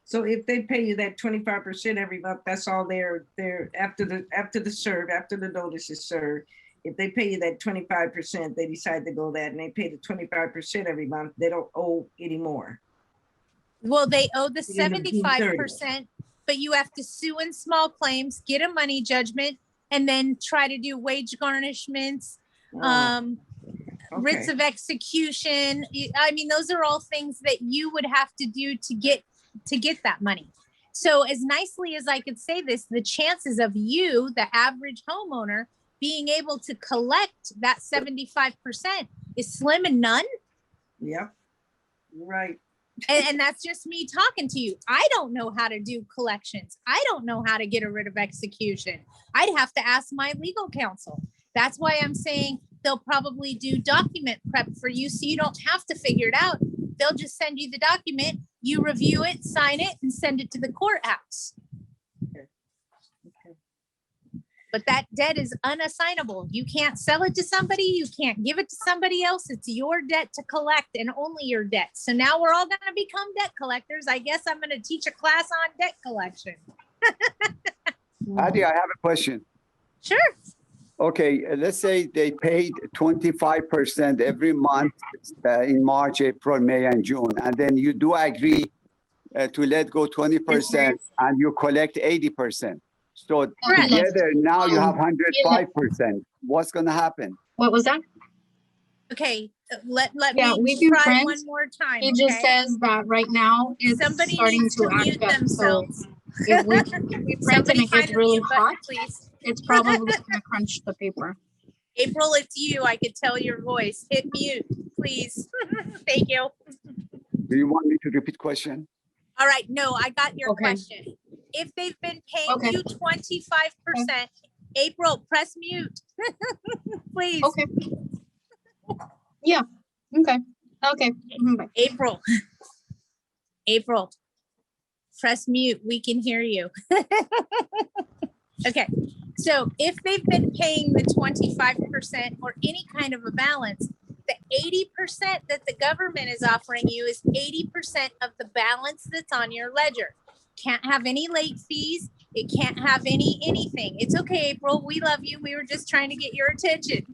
Speaker 3: So if they pay you that 25% every month, that's all they're after the notice is served. If they pay you that 25%, they decide to go that and they pay the 25% every month, they don't owe any more.
Speaker 1: Well, they owe the
Speaker 3: The end of June
Speaker 1: 75%, but you have to sue in small claims, get a money judgment, and then try to do wage garnishments, writs
Speaker 3: Okay.
Speaker 1: of execution. I mean, those are all things that you would have to do to get that money. So as nicely as I could say this, the chances of you, the average homeowner, being able to collect that 75% is slim and none.
Speaker 3: Yep, you're right.
Speaker 1: And that's just me talking to you. I don't know how to do collections. I don't know how to get a writ of execution. I'd have to ask my legal counsel. That's why I'm saying they'll probably do document prep for you, so you don't have to figure it out. They'll just send you the document, you review it, sign it, and send it to the courthouse.
Speaker 3: Okay.
Speaker 1: But that debt is unassignable. You can't sell it to somebody. You can't give it to somebody else. It's your debt to collect, and only your debt. So now we're all going to become debt collectors. I guess I'm going to teach a class on debt collection.
Speaker 7: Patty, I have a question.
Speaker 1: Sure.
Speaker 7: Okay, let's say they paid 25% every month in March, April, May, and June, and then you do agree to let go 20% and you collect 80%. So
Speaker 1: Correct.
Speaker 7: together now you have 105%. What's going to happen?
Speaker 8: What was that?
Speaker 1: Okay, let
Speaker 8: Yeah,
Speaker 1: me
Speaker 8: we can
Speaker 1: try
Speaker 8: print.
Speaker 1: one more time.
Speaker 8: He just
Speaker 1: okay?
Speaker 8: says that right now it's
Speaker 1: Somebody
Speaker 8: starting
Speaker 1: needs
Speaker 8: to
Speaker 1: to mute
Speaker 8: act up. So
Speaker 1: themselves.
Speaker 8: if we print and
Speaker 1: Somebody
Speaker 8: it
Speaker 1: find
Speaker 8: gets
Speaker 1: the
Speaker 8: really
Speaker 1: mute button,
Speaker 8: hot,
Speaker 1: please.
Speaker 8: it's probably gonna crunch the paper.
Speaker 1: April, it's you. I could tell your voice. Hit mute, please. Thank you.
Speaker 7: Do you want me to repeat question?
Speaker 1: All right, no, I got your
Speaker 8: Okay.
Speaker 1: question. If they've been paying
Speaker 8: Okay.
Speaker 1: you 25%, April, press mute. Please.
Speaker 8: Okay. Yeah. Okay. Okay. Bye.
Speaker 1: April. April, press mute. We can hear you. Okay. So if they've been paying the 25% or any kind of a balance, the 80% that the government is offering you is 80% of the balance that's on your ledger. Can't have any late fees. It can't have anything. It's okay, April. We love you. We were just trying to get your attention.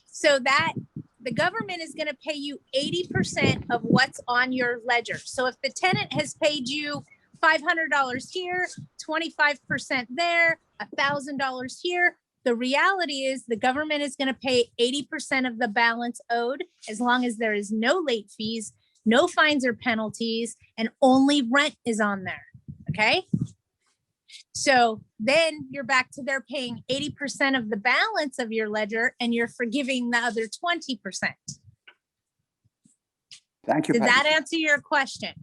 Speaker 1: So that the government is going to pay you 80% of what's on your ledger. So if the tenant has paid you $500 here, 25% there, $1,000 here, the reality is the government is going to pay 80% of the balance owed, as long as there is no late fees, no fines or penalties, and only rent is on there. Okay. So then you're back to they're paying 80% of the balance of your ledger, and you're forgiving the other 20%.
Speaker 7: Thank you,
Speaker 1: Did
Speaker 7: Patty.
Speaker 1: that answer your question?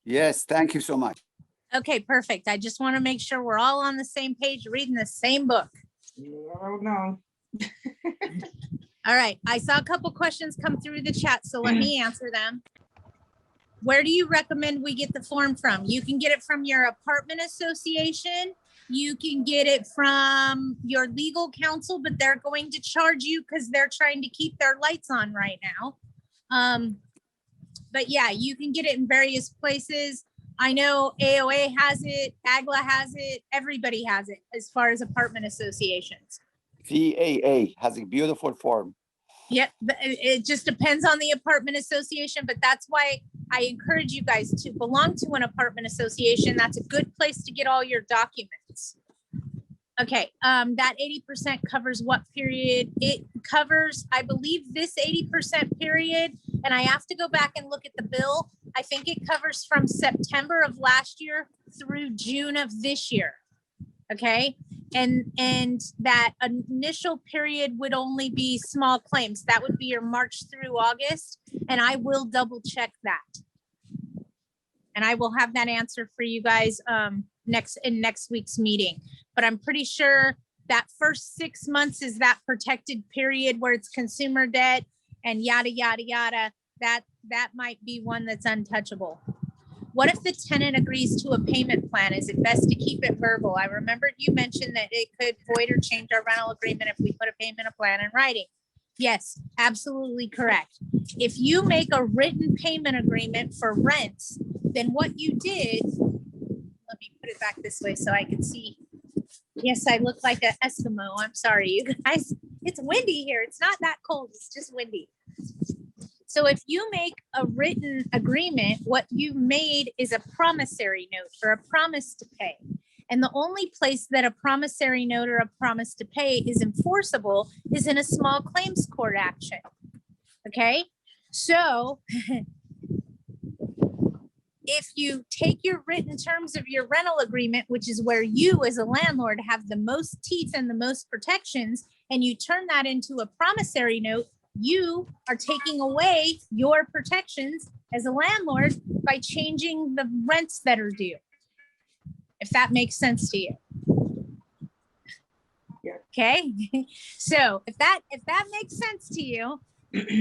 Speaker 7: Yes, thank you so much.
Speaker 1: Okay, perfect. I just want to make sure we're all on the same page, reading the same book.
Speaker 3: I don't know.
Speaker 1: All right, I saw a couple questions come through the chat, so let me answer them. Where do you recommend we get the form from? You can get it from your apartment association. You can get it from your legal counsel, but they're going to charge you because they're trying to keep their lights on right now. But yeah, you can get it in various places. I know AOA has it, AGLA has it, everybody has it as far as apartment associations.
Speaker 7: VAA has a beautiful form.
Speaker 1: Yep, it just depends on the apartment association, but that's why I encourage you guys to belong to an apartment association. That's a good place to get all your documents. Okay, that 80% covers what period? It covers, I believe, this 80% period, and I have to go back and look at the bill. I think it covers from September of last year through June of this year. Okay, and that initial period would only be small claims. That would be your March through August, and I will double check that. And I will have that answer for you guys next week's meeting. But I'm pretty sure that first 6 months is that protected period where it's consumer debt and yada, yada, yada. That might be one that's untouchable. What if the tenant agrees to a payment plan? Is it best to keep it verbal? I remembered you mentioned that it could void or change our rental agreement if we put a payment plan in writing. Yes, absolutely correct. If you make a written payment agreement for rents, then what you did, let me put it back this way so I can see. Yes, I look like an Eskimo. I'm sorry, you guys. It's windy here. It's not that cold. It's just windy. So if you make a written agreement, what you made is a promissory note or a promise to pay. And the only place that a promissory note or a promise to pay is enforceable is in a small claims court action. Okay, so if you take your written terms of your rental agreement, which is where you as a landlord have the most teeth and the most protections, and you turn that into a promissory note, you are taking away your protections as a landlord by changing the rents that are due. If that makes sense to you.
Speaker 3: Yeah.
Speaker 1: Okay. So if that makes sense to you,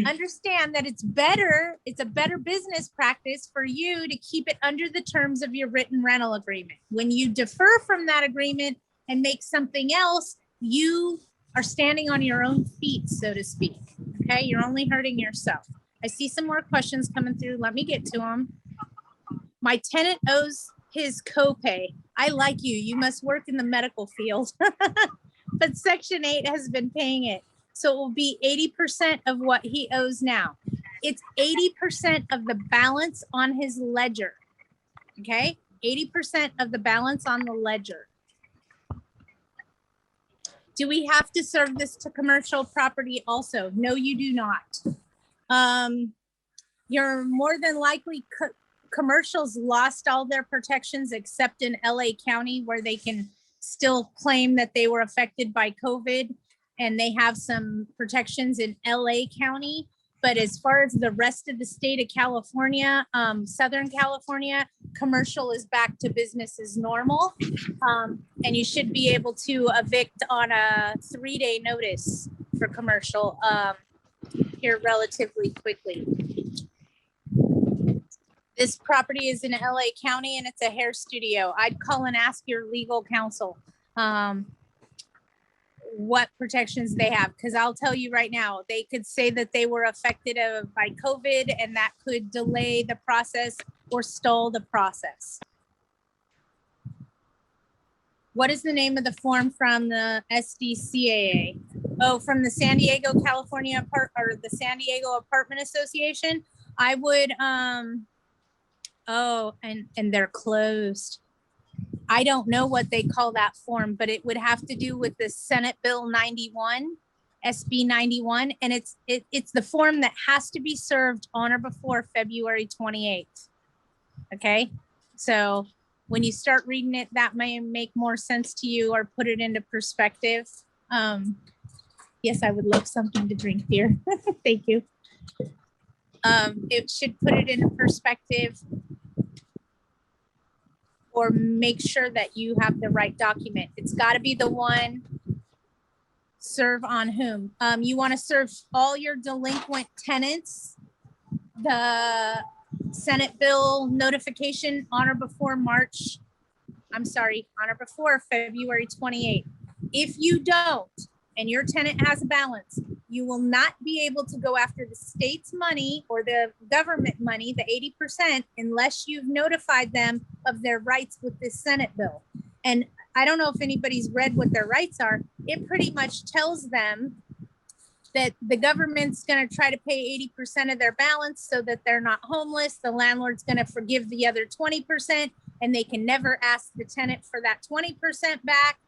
Speaker 1: understand that it's a better business practice for you to keep it under the terms of your written rental agreement. When you defer from that agreement and make something else, you are standing on your own feet, so to speak. Okay, you're only hurting yourself. I see some more questions coming through. Let me get to them. My tenant owes his copay. I like you. You must work in the medical field. But Section 8 has been paying it. So it will be 80% of what he owes now. It's 80% of the balance on his ledger. Okay, 80% of the balance on the ledger. Do we have to serve this to commercial property also? No, you do not. You're more than likely, commercials lost all their protections except in LA County, where they can still claim that they were affected by COVID, and they have some protections in LA County. But as far as the rest of the state of California, Southern California, commercial is back to business as normal. And you should be able to evict on a 3-day notice for commercial here relatively quickly. This property is in LA County and it's a hair studio. I'd call and ask your legal counsel what protections they have, because I'll tell you right now, they could say that they were affected by COVID, and that could delay the process or stall the process. What is the name of the form from the SDCAA? Oh, from the San Diego, California the San Diego Apartment Association. I would, oh, and they're closed. I don't know what they call that form, but it would have to do with the Senate Bill 91, SB 91, and it's the form that has to be served on or before February 28th. Okay, so when you start reading it, that may make more sense to you or put it into perspective. Yes, I would love something to drink here. Thank you. It should put it into perspective, or make sure that you have the right document. It's got to be the one Serve on whom? You want to serve all your delinquent tenants. The Senate bill notification on or before February 28th. If you don't, and your tenant has a balance, you will not be able to go after the state's money or the government money, the 80%, unless you've notified them of their rights with this Senate bill. And I don't know if anybody's read what their rights are. It pretty much tells them that the government's going to try to pay 80% of their balance so that they're not homeless. The landlord's going to forgive the other 20%, and they can never ask the tenant for that 20% back.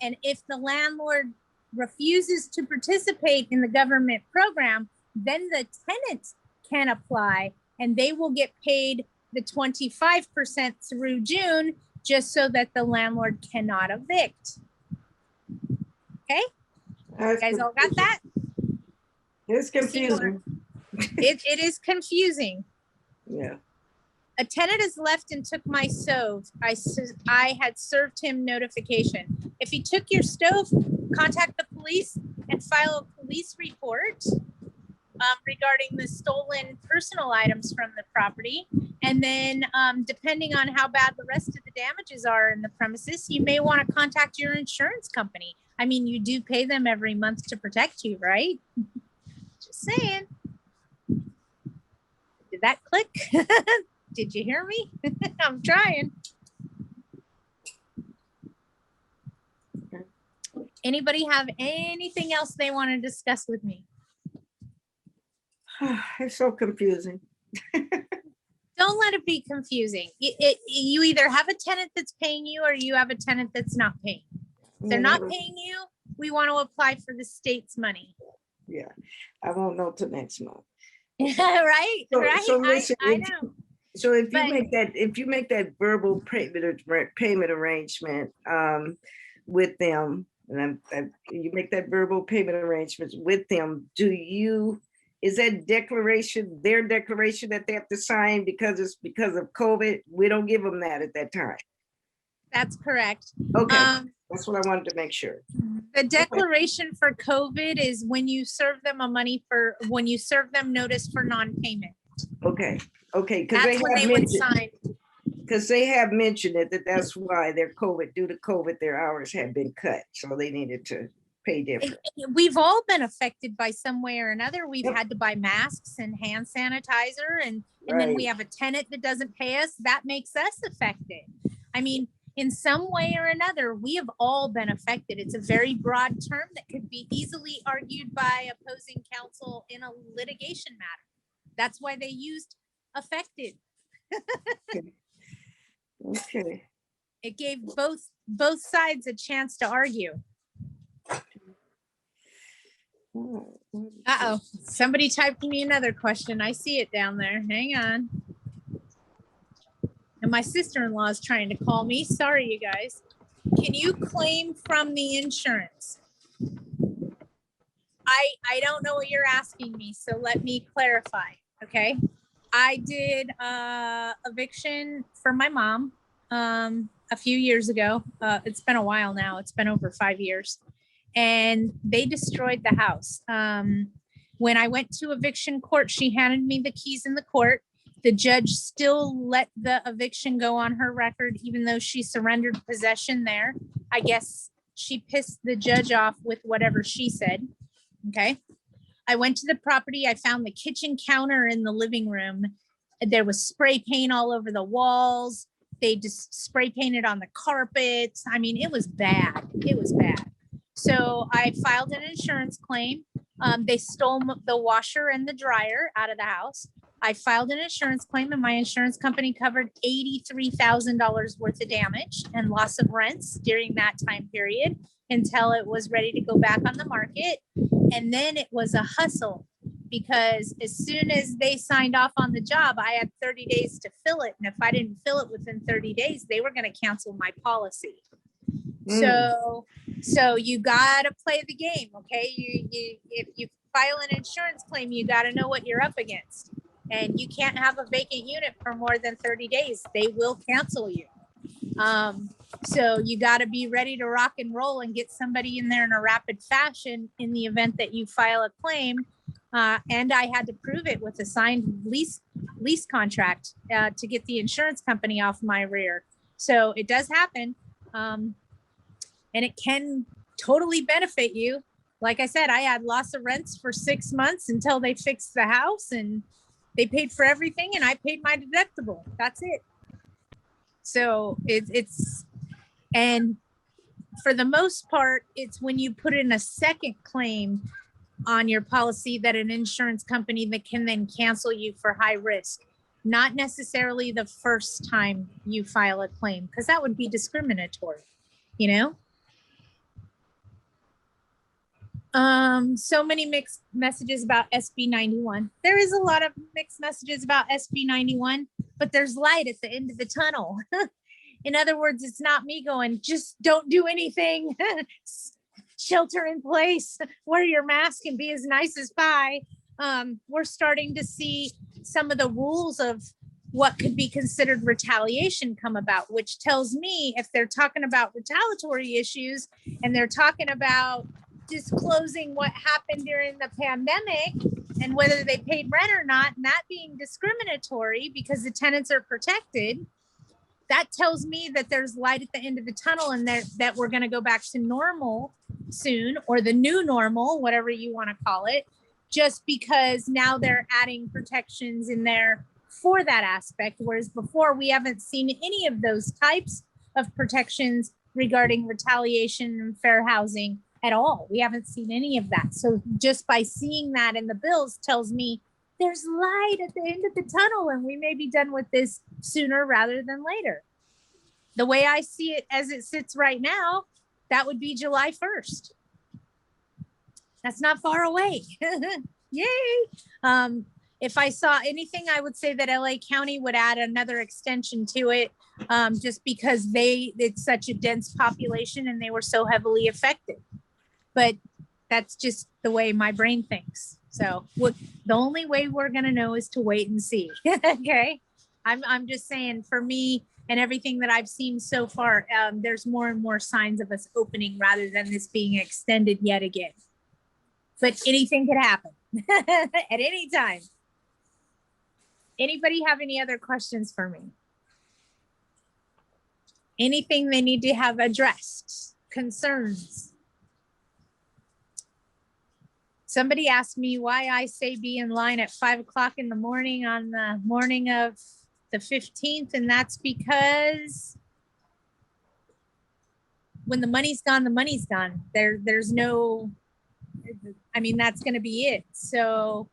Speaker 1: And if the landlord refuses to participate in the government program, then the tenant can apply and they will get paid the 25% through June, just so that the landlord cannot evict. Okay, you guys all got that?
Speaker 3: It's confusing.
Speaker 1: It is confusing.
Speaker 3: Yeah.
Speaker 1: A tenant is left and took my stove. I had served him notification. If he took your stove, contact the police and file a police report regarding the stolen personal items from the property. And then depending on how bad the rest of the damages are in the premises, you may want to contact your insurance company. I mean, you do pay them every month to protect you, right? Just saying. Did that click? Did you hear me? I'm trying. Anybody have anything else they want to discuss with me?
Speaker 3: It's so confusing.
Speaker 1: Don't let it be confusing. You either have a tenant that's paying you or you have a tenant that's not paying. If they're not paying you, we want to apply for the state's money.
Speaker 3: Yeah, I won't know till next month.
Speaker 1: Right?
Speaker 3: So-
Speaker 1: Right?
Speaker 3: so listen,
Speaker 1: I know.
Speaker 3: So if
Speaker 1: But-
Speaker 3: you make that verbal payment arrangement with them, and you make that verbal payment arrangements with them, is that declaration their declaration that they have to sign because it's because of COVID? We don't give them that at that time.
Speaker 1: That's correct.
Speaker 3: Okay, that's what I wanted to make sure.
Speaker 1: The declaration for COVID is when you serve them when you serve them notice for non-payment.
Speaker 3: Okay, because
Speaker 1: That's when they would sign.
Speaker 3: because they have mentioned it, that's why due to COVID, their hours had been cut, so they needed to pay different.
Speaker 1: We've all been affected by some way or another. We've
Speaker 3: Yep.
Speaker 1: had to buy masks and hand sanitizer, and then we
Speaker 3: Right.
Speaker 1: have a tenant that doesn't pay us. That makes us affected. I mean, in some way or another, we have all been affected. It's a very broad term that could be easily argued by opposing counsel in a litigation matter. That's why they used affected.
Speaker 3: Okay.
Speaker 1: It gave both sides a chance to argue. Uh-oh, somebody typed me another question. I see it down there. Hang on. And my sister-in-law is trying to call me. Sorry, you guys. Can you claim from the insurance? I don't know what you're asking me, so let me clarify, okay? I did eviction for my mom a few years ago. It's been a while now. It's been over 5 years. And they destroyed the house. When I went to eviction court, she handed me the keys in the court. The judge still let the eviction go on her record, even though she surrendered possession there. I guess she pissed the judge off with whatever she said. Okay. I went to the property. I found the kitchen counter in the living room. There was spray paint all over the walls. They just spray painted on the carpets. I mean, it was bad. It was bad. So I filed an insurance claim. They stole the washer and the dryer out of the house. I filed an insurance claim and my insurance company covered $83,000 worth of damage and loss of rents during that time period until it was ready to go back on the market. And then it was a hustle because as soon as they signed off on the job, I had 30 days to fill it. And if I didn't fill it within 30 days, they were going to cancel my policy. So you got to play the game. Okay. If you file an insurance claim, you got to know what you're up against. And you can't have a vacant unit for more than 30 days. They will cancel you. So you got to be ready to rock and roll and get somebody in there in a rapid fashion in the event that you file a claim. And I had to prove it with a signed lease contract to get the insurance company off my rear. So it does happen. And it can totally benefit you. Like I said, I had loss of rents for 6 months until they fixed the house, and they paid for everything and I paid my deductible. That's it. So and for the most part, it's when you put in a second claim on your policy that an insurance company that can then cancel you for high risk, not necessarily the first time you file a claim, because that would be discriminatory, you know? So many mixed messages about SB 91. There is a lot of mixed messages about SB 91, but there's light at the end of the tunnel. In other words, it's not me going, just don't do anything. Shelter in place, wear your mask and be as nice as pie. We're starting to see some of the rules of what could be considered retaliation come about, which tells me if they're talking about retaliatory issues and they're talking about disclosing what happened during the pandemic and whether they paid rent or not, and that being discriminatory because the tenants are protected, that tells me that there's light at the end of the tunnel and that we're going to go back to normal soon, or the new normal, whatever you want to call it, just because now they're adding protections in there for that aspect. Whereas before we haven't seen any of those types of protections regarding retaliation and fair housing at all. We haven't seen any of that. So just by seeing that in the bills tells me there's light at the end of the tunnel and we may be done with this sooner rather than later. The way I see it as it sits right now, that would be July 1st. That's not far away. Yay. If I saw anything, I would say that LA County would add another extension to it, just because it's such a dense population and they were so heavily affected. But that's just the way my brain thinks. So the only way we're going to know is to wait and see. Okay. I'm just saying, for me and everything that I've seen so far, there's more and more signs of us opening rather than this being extended yet again. But anything could happen at any time. Anybody have any other questions for me? Anything they need to have addressed? Concerns? Somebody asked me why I say be in line at 5 o'clock in the morning on the morning of the 15th. And that's because when the money's gone, the money's gone. There's no, I mean, that's going to be it. So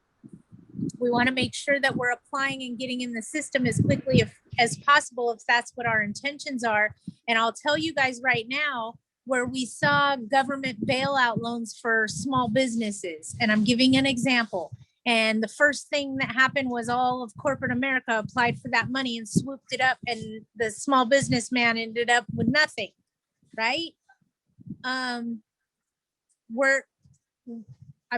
Speaker 1: we want to make sure that we're applying and getting in the system as quickly as possible if that's what our intentions are. And I'll tell you guys right now, where we saw government bailout loans for small businesses, and I'm giving an example. And the first thing that happened was all of corporate America applied for that money and swooped it up, and the small businessman ended up with nothing, right? I'm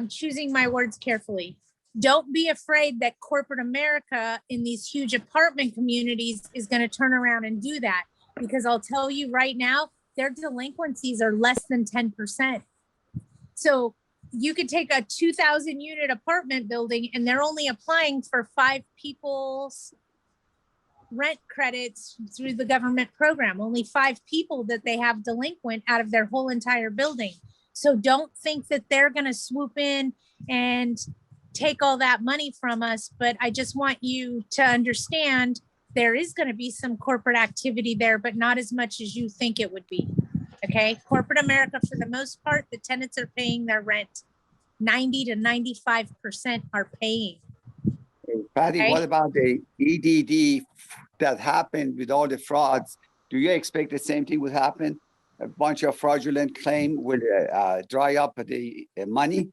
Speaker 1: choosing my words carefully. Don't be afraid that corporate America in these huge apartment communities is going to turn around and do that, because I'll tell you right now, their delinquencies are less than 10%. So you could take a 2,000 unit apartment building and they're only applying for 5 people's rent credits through the government program, only 5 people that they have delinquent out of their whole entire building. So don't think that they're going to swoop in and take all that money from us. But I just want you to understand there is going to be some corporate activity there, but not as much as you think it would be. Okay. Corporate America, for the most part, the tenants are paying their rent. 90 to 95% are paying.
Speaker 7: Patty,
Speaker 1: Okay.
Speaker 7: what about the EDD that happened with all the frauds? Do you expect the same thing would happen? A bunch of fraudulent claim will dry up the money?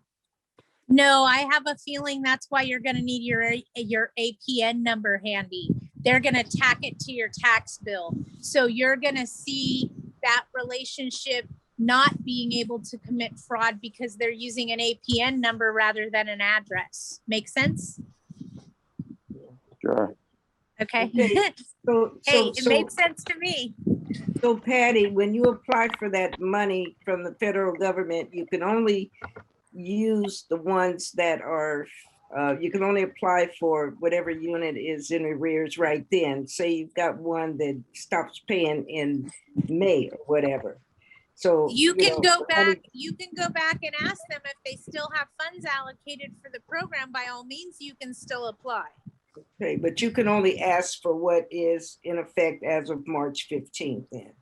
Speaker 1: No, I have a feeling that's why you're going to need your APN number handy. They're going to tack it to your tax bill. So you're going to see that relationship not being able to commit fraud because they're using an APN number rather than an address. Make sense?
Speaker 7: Sure.
Speaker 1: Okay.
Speaker 3: Okay.
Speaker 1: Hey, it made sense to me.
Speaker 3: So Patty, when you apply for that money from the federal government, you can only use the ones that are, you can only apply for whatever unit is in arrears right then. Say you've got one that stops paying in May or whatever. So.
Speaker 1: You can
Speaker 3: know,
Speaker 1: go back, you can go back and ask them if they still have funds allocated for the program. By all means, you can still apply.
Speaker 3: Okay, but you can only ask for what is in effect as of March 15th then.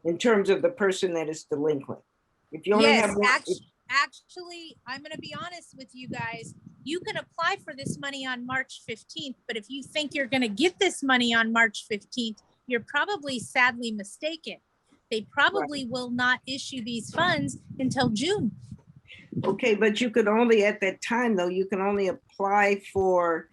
Speaker 3: In terms of the person that is delinquent. If you only
Speaker 1: Yes,
Speaker 3: have one,
Speaker 1: actually, I'm gonna be honest with you guys. You can apply for this money on March 15th, but if you think you're gonna get this money on March 15th, you're probably sadly mistaken. They probably will not issue these funds until June.
Speaker 3: okay, but you could only at that time though, you can only apply for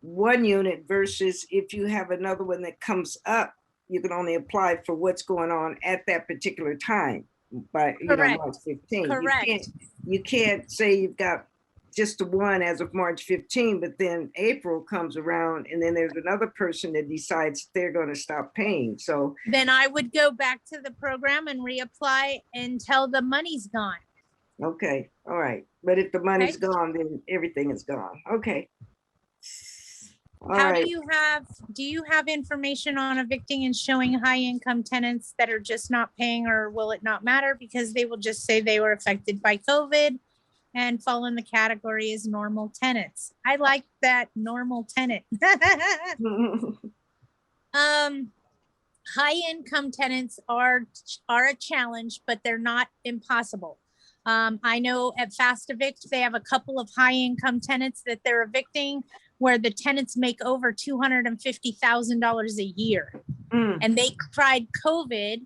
Speaker 3: one unit versus if you have another one that comes up, you can only apply for what's going on at that particular time by, you know,
Speaker 1: Correct.
Speaker 3: March 15th.
Speaker 1: Correct.
Speaker 3: You can't say you've got just the one as of March 15, but then April comes around and then there's another person that decides they're going to stop paying. So,
Speaker 1: Then I would go back to the program and reapply until the money's gone.
Speaker 3: okay, all right. But if the money's gone, then everything is gone. Okay. All
Speaker 1: How
Speaker 3: right.
Speaker 1: do you have information on evicting and showing high income tenants that are just not paying, or will it not matter because they will just say they were affected by COVID and fall in the category as normal tenants? I like that, normal tenant. High income tenants are a challenge, but they're not impossible. I know at Fast Evict, they have a couple of high income tenants that they're evicting where the tenants make over $250,000 a year. And they tried COVID.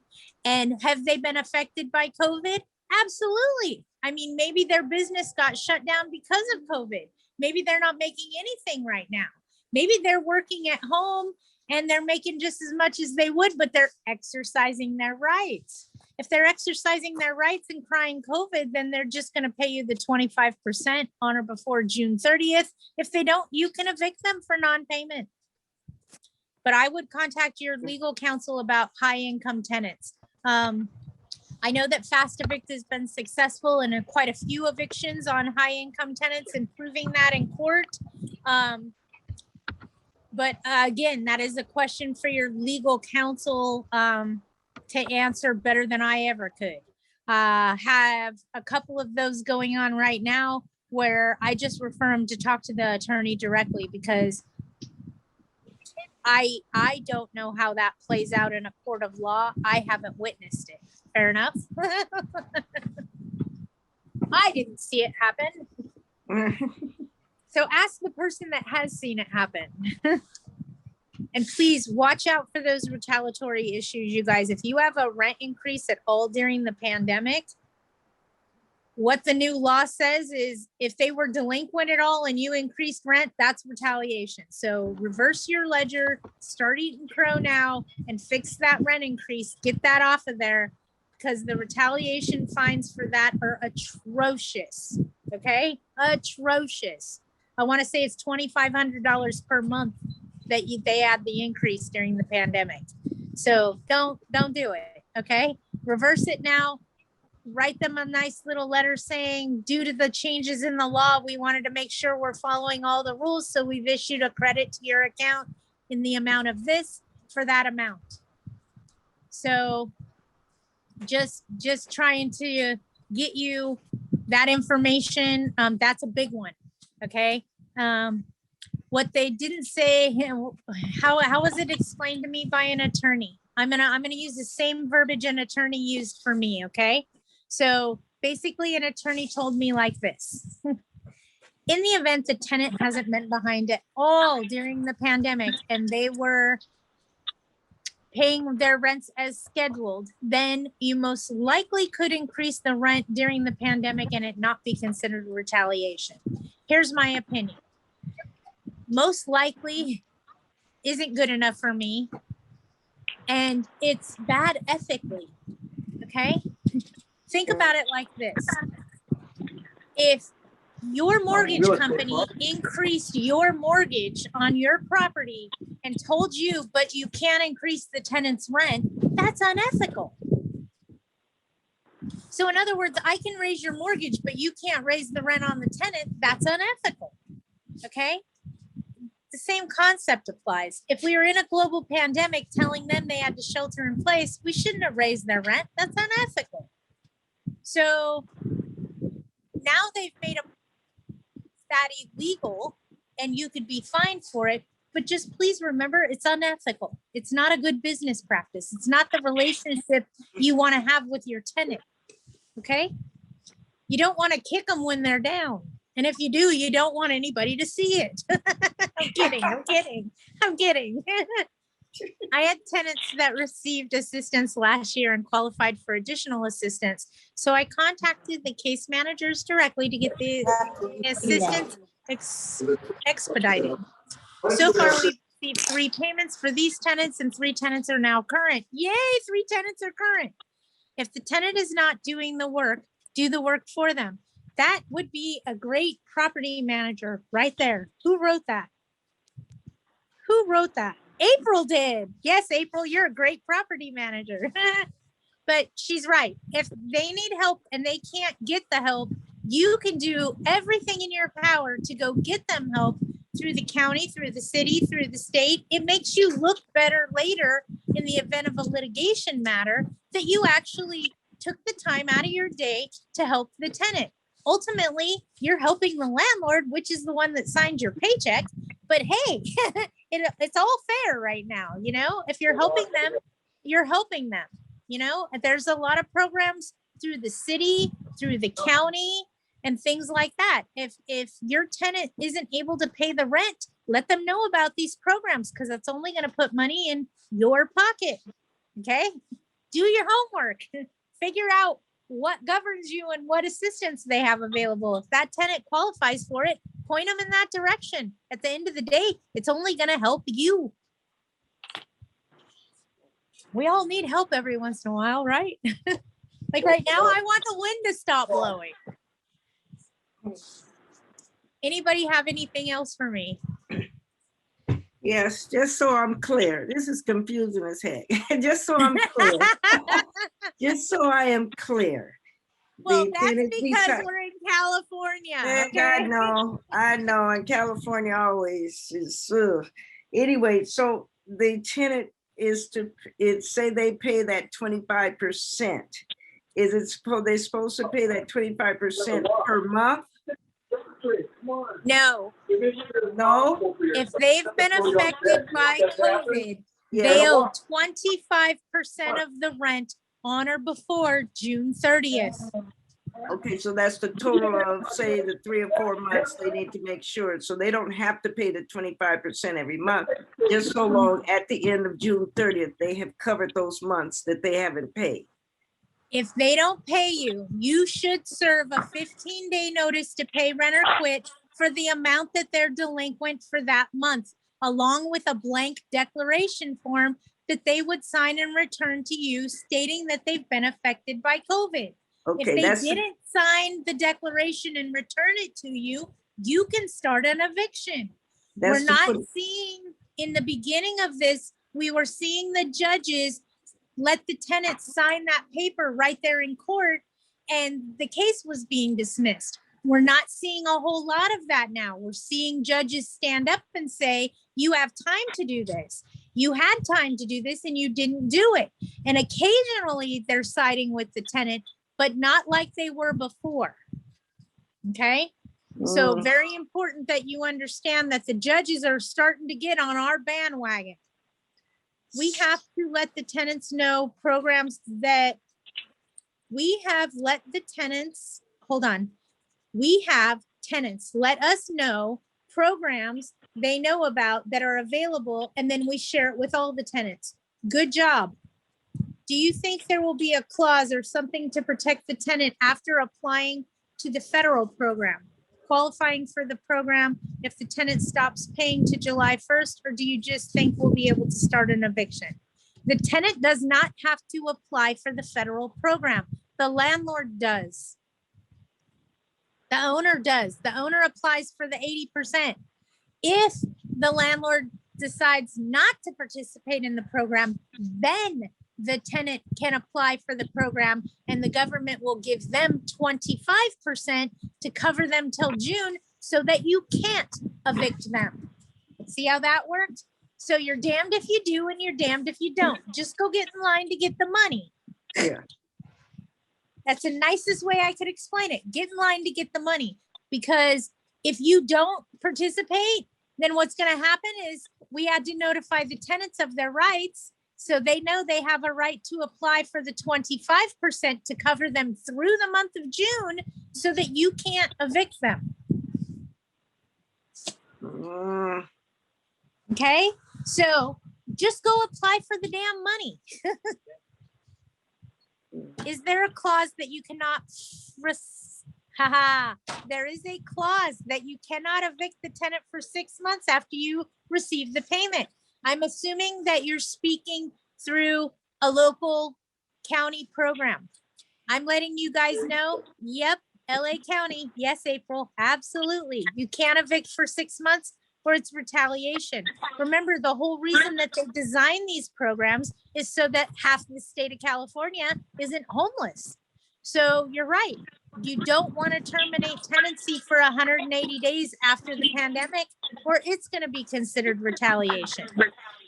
Speaker 1: And have they been affected by COVID? Absolutely. I mean, maybe their business got shut down because of COVID. Maybe they're not making anything right now. Maybe they're working at home and they're making just as much as they would, but they're exercising their rights. If they're exercising their rights and crying COVID, then they're just going to pay you the 25% on or before June 30th. If they don't, you can evict them for non-payment. But I would contact your legal counsel about high income tenants. I know that Fast Evict has been successful in quite a few evictions on high income tenants and proving that in court. But again, that is a question for your legal counsel to answer better than I ever could. Have a couple of those going on right now where I just refer them to talk to the attorney directly because I don't know how that plays out in a court of law. I haven't witnessed it. Fair enough. I didn't see it happen. So ask the person that has seen it happen. And please watch out for those retaliatory issues, you guys. If you have a rent increase at all during the pandemic, what the new law says is if they were delinquent at all and you increased rent, that's retaliation. So reverse your ledger, start eating crow now and fix that rent increase. Get that off of there because the retaliation fines for that are atrocious. Okay? Atrocious. I want to say it's $2,500 per month that they add the increase during the pandemic. So don't do it. Okay? Reverse it now. Write them a nice little letter saying, due to the changes in the law, we wanted to make sure we're following all the rules. So we've issued a credit to your account in the amount of this for that amount. So just trying to get you that information. That's a big one. Okay. What they didn't say, how was it explained to me by an attorney? I'm gonna use the same verbiage an attorney used for me. Okay. So basically an attorney told me like this. In the event the tenant hasn't been behind at all during the pandemic and they were paying their rents as scheduled, then you most likely could increase the rent during the pandemic and it not be considered retaliation. Here's my opinion. Most likely isn't good enough for me and it's bad ethically. Okay? Think about it like this. If your mortgage company increased your mortgage on your property and told you, but you can't increase the tenant's rent, that's unethical. So in other words, I can raise your mortgage, but you can't raise the rent on the tenant. That's unethical. Okay. The same concept applies. If we were in a global pandemic telling them they had to shelter in place, we shouldn't have raised their rent. That's unethical. So now they've made that illegal and you could be fined for it. But just please remember, it's unethical. It's not a good business practice. It's not the relationship you want to have with your tenant. Okay. You don't want to kick them when they're down. And if you do, you don't want anybody to see it. I'm kidding. I'm kidding. I'm kidding. I had tenants that received assistance last year and qualified for additional assistance. So I contacted the case managers directly to get the assistance expedited. So far, we've received 3 payments for these tenants and 3 tenants are now current. Yay, 3 tenants are current. If the tenant is not doing the work, do the work for them. That would be a great property manager right there. Who wrote that? Who wrote that? April did. Yes, April, you're a great property manager. But she's right. If they need help and they can't get the help, you can do everything in your power to go get them help through the county, through the city, through the state. It makes you look better later in the event of a litigation matter that you actually took the time out of your day to help the tenant. Ultimately, you're helping the landlord, which is the one that signed your paycheck. But hey, it's all fair right now. You know, if you're helping them, you're helping them. You know, there's a lot of programs through the city, through the county, and things like that. If your tenant isn't able to pay the rent, let them know about these programs because it's only going to put money in your pocket. Okay, do your homework. Figure out what governs you and what assistance they have available. If that tenant qualifies for it, point them in that direction. At the end of the day, it's only going to help you. We all need help every once in a while, right? Like right now, I want the wind to stop blowing. Anybody have anything else for me?
Speaker 3: Yes, just so I'm clear. This is confusing as heck. Just so I'm clear. Just so I am clear.
Speaker 1: Well,
Speaker 3: The
Speaker 1: that's
Speaker 3: tenant
Speaker 1: because
Speaker 3: decide-
Speaker 1: we're in California.
Speaker 3: I know, and California always is. Anyway, so the tenant is say they pay that 25%. Is it they're supposed to pay that 25% per month?
Speaker 1: No,
Speaker 3: No?
Speaker 1: if they've been affected by COVID,
Speaker 3: Yeah.
Speaker 1: they owe 25% of the rent on or before June 30th.
Speaker 3: Okay, so that's the total of, say, the 3 or 4 months they need to make sure. So they don't have to pay the 25% every month, just so long at the end of June 30th, they have covered those months that they haven't paid.
Speaker 1: If they don't pay you, you should serve a 15-day notice to pay rent or quit for the amount that they're delinquent for that month, along with a blank declaration form that they would sign and return to you stating that they've been affected by COVID.
Speaker 3: Okay,
Speaker 1: If
Speaker 3: that's
Speaker 1: they didn't sign the declaration and return it to you, you can start an eviction. We're not seeing, in the beginning of this, we were seeing the judges let the tenant sign that paper right there in court, and the case was being dismissed. We're not seeing a whole lot of that now. We're seeing judges stand up and say, you have time to do this. You had time to do this and you didn't do it. And occasionally they're siding with the tenant, but not like they were before. Okay. So very important that you understand that the judges are starting to get on our bandwagon. We have to let the tenants know programs that we have let the tenants, hold on. We have tenants let us know programs they know about that are available, and then we share it with all the tenants. Good job. Do you think there will be a clause or something to protect the tenant after applying to the federal program, qualifying for the program if the tenant stops paying to July 1st, or do you just think we'll be able to start an eviction? The tenant does not have to apply for the federal program. The landlord does. The owner does. The owner applies for the 80%. If the landlord decides not to participate in the program, then the tenant can apply for the program and the government will give them 25% to cover them till June so that you can't evict them. See how that worked? So you're damned if you do and you're damned if you don't. Just go get in line to get the money.
Speaker 3: Yeah.
Speaker 1: That's the nicest way I could explain it. Get in line to get the money. Because if you don't participate, then what's going to happen is we had to notify the tenants of their rights. So they know they have a right to apply for the 25% to cover them through the month of June so that you can't evict them. Okay? So just go apply for the damn money. Is there a clause that you cannot there is a clause that you cannot evict the tenant for 6 months after you receive the payment. I'm assuming that you're speaking through a local county program. I'm letting you guys know, yep, LA County, yes, April, absolutely. You can't evict for 6 months or it's retaliation. Remember, the whole reason that they design these programs is so that half the state of California isn't homeless. So you're right. You don't want to terminate tenancy for 180 days after the pandemic, or it's going to be considered retaliation.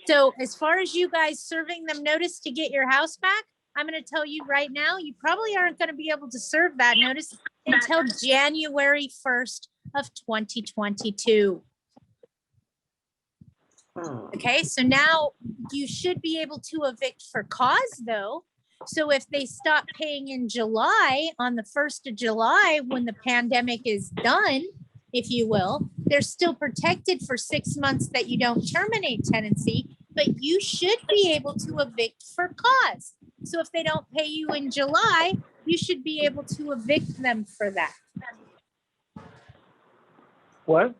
Speaker 1: So as far as you guys serving them notice to get your house back, I'm going to tell you right now, you probably aren't going to be able to serve that notice until January 1st of 2022. Okay, so now you should be able to evict for cause though. So if they stop paying in July, on the 1st of July, when the pandemic is done, if you will, they're still protected for 6 months that you don't terminate tenancy, but you should be able to evict for cause. So if they don't pay you in July, you should be able to evict them for that.
Speaker 9: What?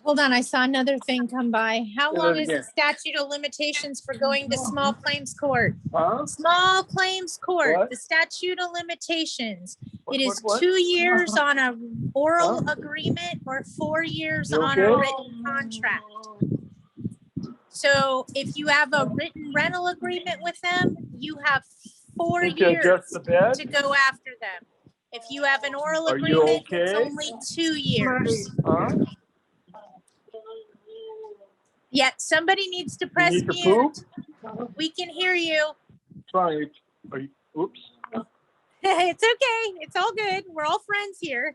Speaker 1: Hold on, I saw another thing come by. How
Speaker 9: Say that
Speaker 1: long is the
Speaker 9: again.
Speaker 1: statute of limitations for going to small claims court?
Speaker 9: Huh?
Speaker 1: Small claims court,
Speaker 9: What?
Speaker 1: the statute of limitations.
Speaker 9: What,
Speaker 1: It is
Speaker 9: what?
Speaker 1: 2 years on a oral
Speaker 9: Huh?
Speaker 1: agreement or 4 years
Speaker 9: You
Speaker 1: on a
Speaker 9: okay?
Speaker 1: written contract. So if you have a written rental agreement with them, you have 4
Speaker 9: Need to
Speaker 1: years
Speaker 9: adjust the bed?
Speaker 1: to go after them. If you have an oral
Speaker 9: Are you
Speaker 1: agreement, it's
Speaker 9: okay?
Speaker 1: only 2 years.
Speaker 9: Huh?
Speaker 1: Yet somebody needs to
Speaker 9: You
Speaker 1: press
Speaker 9: need to
Speaker 1: mute.
Speaker 9: poop?
Speaker 1: We can hear you.
Speaker 9: Sorry. Are you, oops.
Speaker 1: It's okay. It's all good. We're all friends here.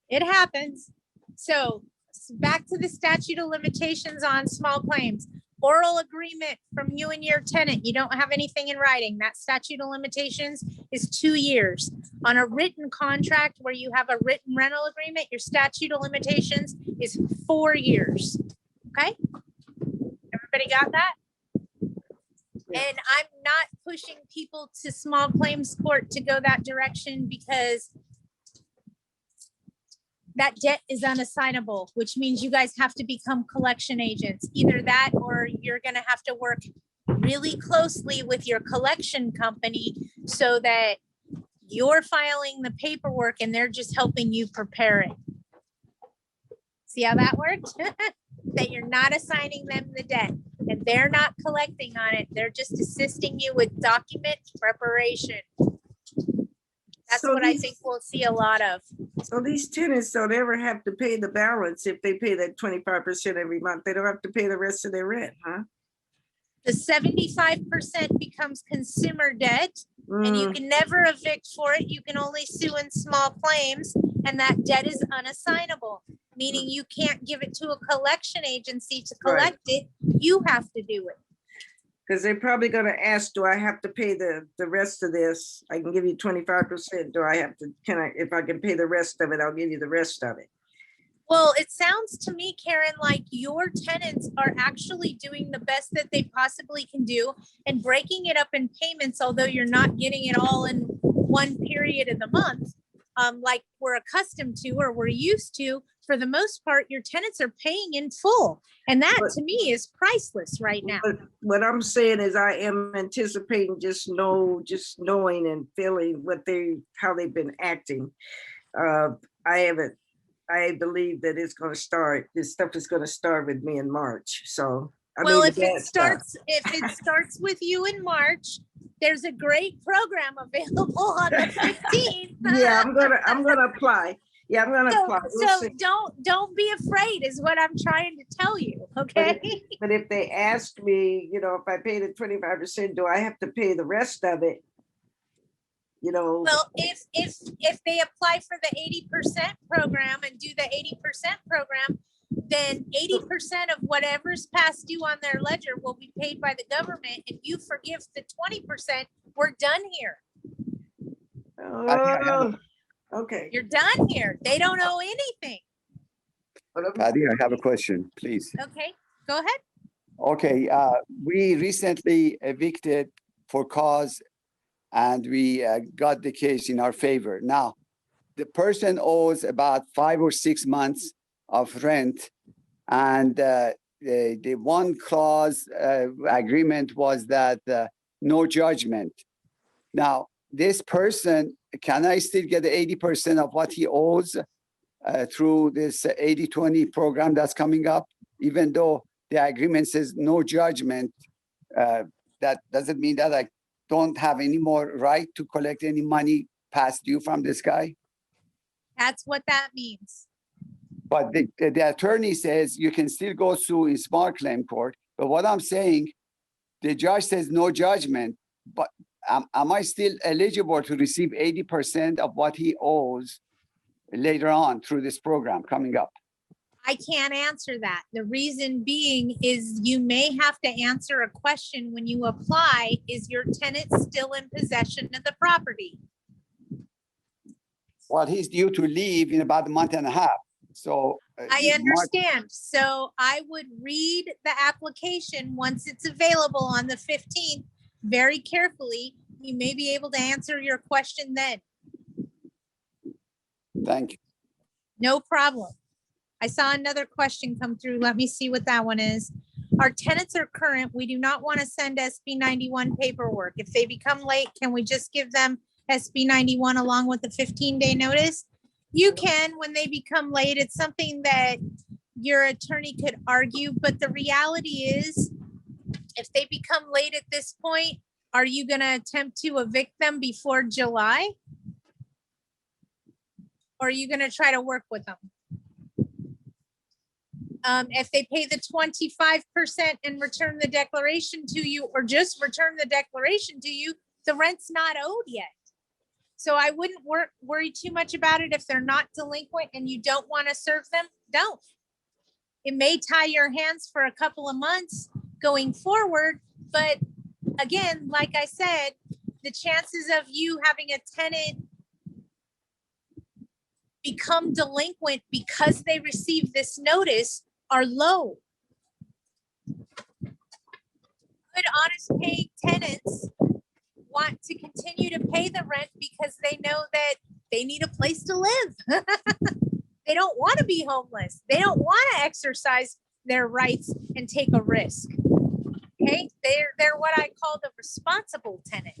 Speaker 1: It happens. So back to the statute of limitations on small claims. Oral agreement from you and your tenant. You don't have anything in writing. That statute of limitations is 2 years. On a written contract where you have a written rental agreement, your statute of limitations is 4 years. Okay? Everybody got that? And I'm not pushing people to small claims court to go that direction because that debt is unassignable, which means you guys have to become collection agents. Either that or you're going to have to work really closely with your collection company so that you're filing the paperwork and they're just helping you prepare it. See how that worked? That you're not assigning them the debt and they're not collecting on it. They're just assisting you with document preparation. That's
Speaker 3: So
Speaker 1: what I
Speaker 3: these-
Speaker 1: think we'll see a lot of.
Speaker 3: So these tenants don't ever have to pay the balance if they pay that 25% every month. They don't have to pay the rest of their rent, huh?
Speaker 1: The 75% becomes consumer debt and you can never evict for it. You can only sue in small claims and that debt is unassignable, meaning you can't give it to a collection agency to
Speaker 3: Right.
Speaker 1: collect it. You have to do it.
Speaker 3: Because they're probably gonna ask, do I have to pay the rest of this? I can give you 25%. Do I have to, if I can pay the rest of it, I'll give you the rest of it.
Speaker 1: Well, it sounds to me, Karen, like your tenants are actually doing the best that they possibly can do and breaking it up in payments, although you're not getting it all in one period of the month, like we're accustomed to or we're used to. for the most part, your tenants are paying in full. And that
Speaker 3: But-
Speaker 1: to me is priceless right now.
Speaker 3: But what I'm saying is I am anticipating just knowing and feeling how they've been acting. I believe that it's gonna start, this stuff is gonna start with me in March, so. I
Speaker 1: Well,
Speaker 3: mean,
Speaker 1: if
Speaker 3: the
Speaker 1: it
Speaker 3: bad stuff.
Speaker 1: starts with you in March, there's a great program available on the 15th.
Speaker 3: Yeah, I'm gonna apply. Yeah, I'm gonna apply. We'll
Speaker 1: So
Speaker 3: see.
Speaker 1: don't be afraid is what I'm trying to tell you, okay?
Speaker 3: But if they ask me, if I pay the 25%, do I have to pay the rest of it?
Speaker 1: Well, if they apply for the 80% program and do the 80% program, then 80% of whatever's past due on their ledger will be paid by the government. If you forgive the 20%, we're done here.
Speaker 3: Oh, okay.
Speaker 1: You're done here. They don't owe anything.
Speaker 7: Patty, I have a question, please.
Speaker 1: Okay, go ahead.
Speaker 7: Okay, we recently evicted for cause and we got the case in our favor. Now, the person owes about 5 or 6 months of rent, and the one clause agreement was that no judgment. Now, this person, can I still get 80% of what he owes through this 80-20 program that's coming up, even though the agreement says no judgment? That doesn't mean that I don't have any more right to collect any money past due from this guy.
Speaker 1: That's what that means.
Speaker 7: But the attorney says you can still go sue in small claim court. But what I'm saying, the judge says no judgment, but am I still eligible to receive 80% of what he owes later on through this program coming up?
Speaker 1: I can't answer that. The reason being is you may have to answer a question when you apply. Is your tenant still in possession of the property?
Speaker 7: Well, he's due to leave in about a month and a half. So
Speaker 1: I understand. So I would read the application once it's available on the 15th very carefully. You may be able to answer your question then.
Speaker 7: Thank you.
Speaker 1: No problem. I saw another question come through. Let me see what that one is. Our tenants are current. We do not want to send SB 91 paperwork. If they become late, can we just give them SB 91 along with the 15-day notice? You can when they become late. It's something that your attorney could argue, but the reality is if they become late at this point, are you going to attempt to evict them before July? Or are you going to try to work with them? If they pay the 25% and return the declaration to you, or just return the declaration to you, the rent's not owed yet. So I wouldn't worry too much about it. If they're not delinquent and you don't want to serve them, don't. It may tie your hands for a couple of months going forward, but again, like I said, the chances of you having a tenant become delinquent because they receive this notice are low. Good, honest paying tenants want to continue to pay the rent because they know that they need a place to live. They don't want to be homeless. They don't want to exercise their rights and take a risk. Okay, they're what I call the responsible tenant.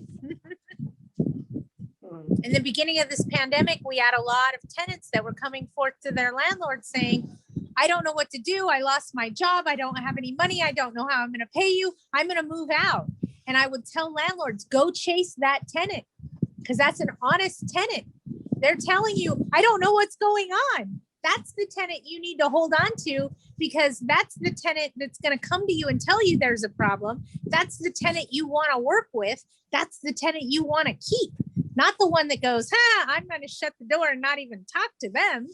Speaker 1: In the beginning of this pandemic, we had a lot of tenants that were coming forth to their landlord saying, I don't know what to do. I lost my job. I don't have any money. I don't know how I'm going to pay you. I'm going to move out. And I would tell landlords, go chase that tenant because that's an honest tenant. They're telling you, I don't know what's going on. That's the tenant you need to hold on to because that's the tenant that's going to come to you and tell you there's a problem. That's the tenant you want to work with. That's the tenant you want to keep, not the one that goes, I'm going to shut the door and not even talk to them.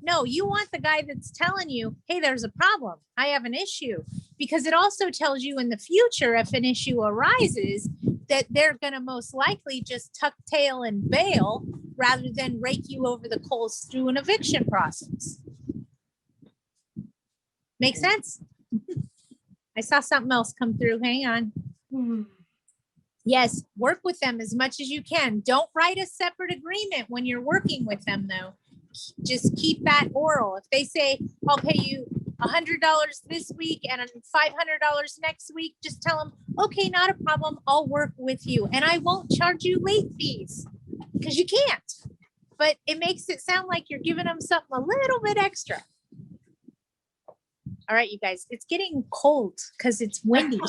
Speaker 1: No, you want the guy that's telling you, hey, there's a problem. I have an issue. Because it also tells you in the future, if an issue arises, that they're going to most likely just tuck tail and bail rather than rake you over the coals through an eviction process. Make sense? I saw something else come through. Hang on. Yes, work with them as much as you can. Don't write a separate agreement when you're working with them, though. just keep that oral. If they say, I'll pay you $100 this week and $500 next week, just tell them, okay, not a problem. I'll work with you and I won't charge you late fees because you can't. But it makes it sound like you're giving them something a little bit extra. All right, you guys, it's getting cold because it's windy.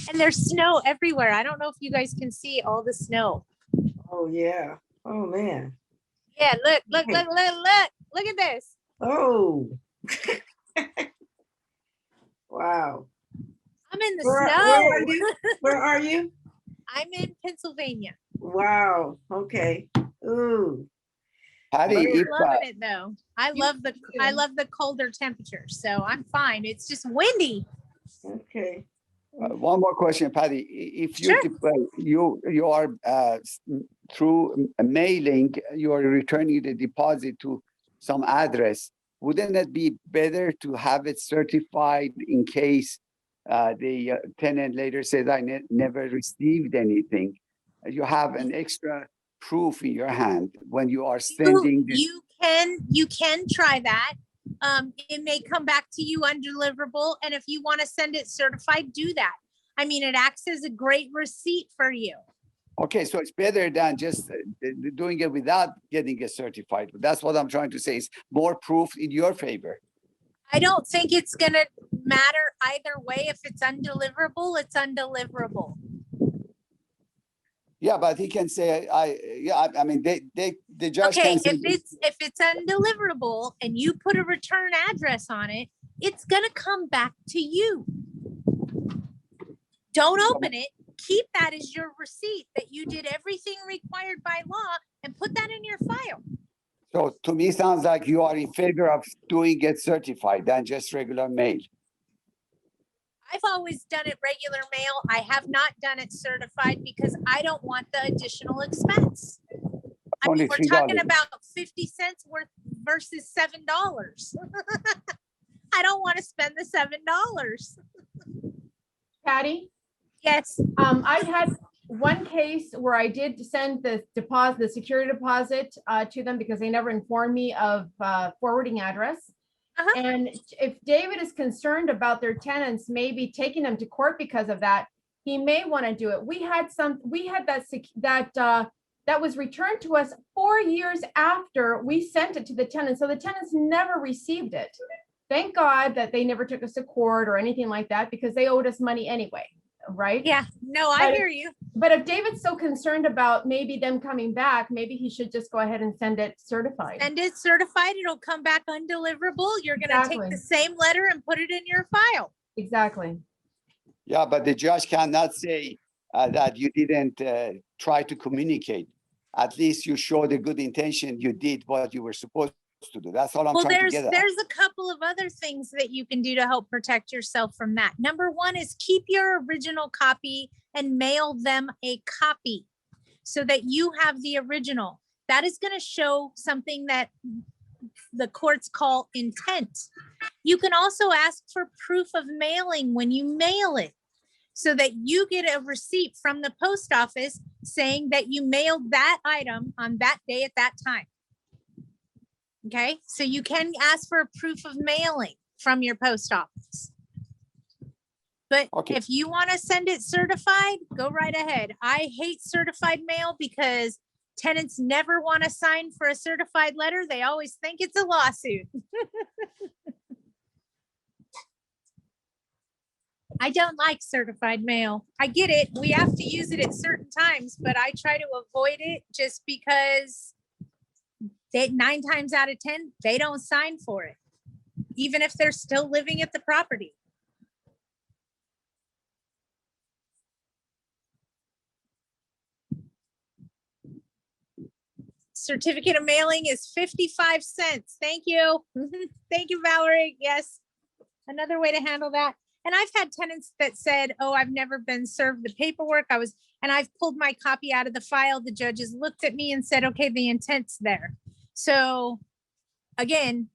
Speaker 1: And there's snow everywhere. I don't know if you guys can see all the snow.
Speaker 3: Oh, yeah. Oh, man.
Speaker 1: Yeah, look at this.
Speaker 3: Oh. Wow.
Speaker 1: I'm in the
Speaker 3: Where
Speaker 1: snow.
Speaker 3: are you? Where are you?
Speaker 1: I'm in Pennsylvania.
Speaker 3: Wow. Okay. Ooh.
Speaker 7: Patty,
Speaker 1: I'm
Speaker 7: if,
Speaker 1: loving it though. I love the colder temperatures, so I'm fine. It's just windy.
Speaker 3: Okay.
Speaker 7: one more question, Patty. If you
Speaker 1: Sure.
Speaker 7: you are through mailing, you are returning the deposit to some address. Wouldn't it be better to have it certified in case the tenant later says, I never received anything? You have an extra proof in your hand when you are sending this.
Speaker 1: You can try that. It may come back to you undeliverable, and if you want to send it certified, do that. I mean, it acts as a great receipt for you.
Speaker 7: Okay, so it's better than just doing it without getting it certified. That's what I'm trying to say, is more proof in your favor.
Speaker 1: I don't think it's going to matter either way. If it's undeliverable, it's undeliverable.
Speaker 7: Yeah, but he can say, I mean, the judge
Speaker 1: Okay,
Speaker 7: can say.
Speaker 1: if it's undeliverable and you put a return address on it, it's going to come back to you. Don't open it. Keep that as your receipt that you did everything required by law and put that in your file.
Speaker 7: So to me, sounds like you are in favor of doing it certified than just regular mail.
Speaker 1: I've always done it regular mail. I have not done it certified because I don't want the additional expense. I mean,
Speaker 7: Only
Speaker 1: we're
Speaker 7: $3.
Speaker 1: talking about 50 cents worth versus $7. I don't want to spend the $7.
Speaker 5: Patty?
Speaker 1: Yes.
Speaker 5: I've had one case where I did send the deposit, the security deposit to them because they never informed me of forwarding address.
Speaker 1: Uh-huh.
Speaker 5: And if David is concerned about their tenants maybe taking them to court because of that, he may want to do it. We had that was returned to us 4 years after we sent it to the tenants. So the tenants never received it. Thank God that they never took us to court or anything like that because they owed us money anyway. Right?
Speaker 1: Yeah, no, I hear you.
Speaker 5: But if David's so concerned about maybe them coming back, maybe he should just go ahead and send it certified.
Speaker 1: Send it certified. It'll come back undeliverable. You're going to take the same letter and put it in your file.
Speaker 5: Exactly.
Speaker 7: Yeah, but the judge cannot say that you didn't try to communicate. At least you showed a good intention. You did what you were supposed to do. That's all I'm trying to get at.
Speaker 1: There's a couple of other things that you can do to help protect yourself from that. Number one is keep your original copy and mail them a copy so that you have the original. That is going to show something that the courts call intent. You can also ask for proof of mailing when you mail it so that you get a receipt from the post office saying that you mailed that item on that day at that time. Okay, so you can ask for a proof of mailing from your post office. But if you want to send it certified, go right ahead. I hate certified mail because tenants never want to sign for a certified letter. They always think it's a lawsuit. I don't like certified mail. I get it. We have to use it at certain times, but I try to avoid it just because 9 times out of 10, they don't sign for it, even if they're still living at the property. Certificate of mailing is 55 cents. Thank you. Thank you, Valerie. Yes. Another way to handle that. And I've had tenants that said, oh, I've never been served the paperwork. And I've pulled my copy out of the file. The judges looked at me and said, okay, the intent's there. So again,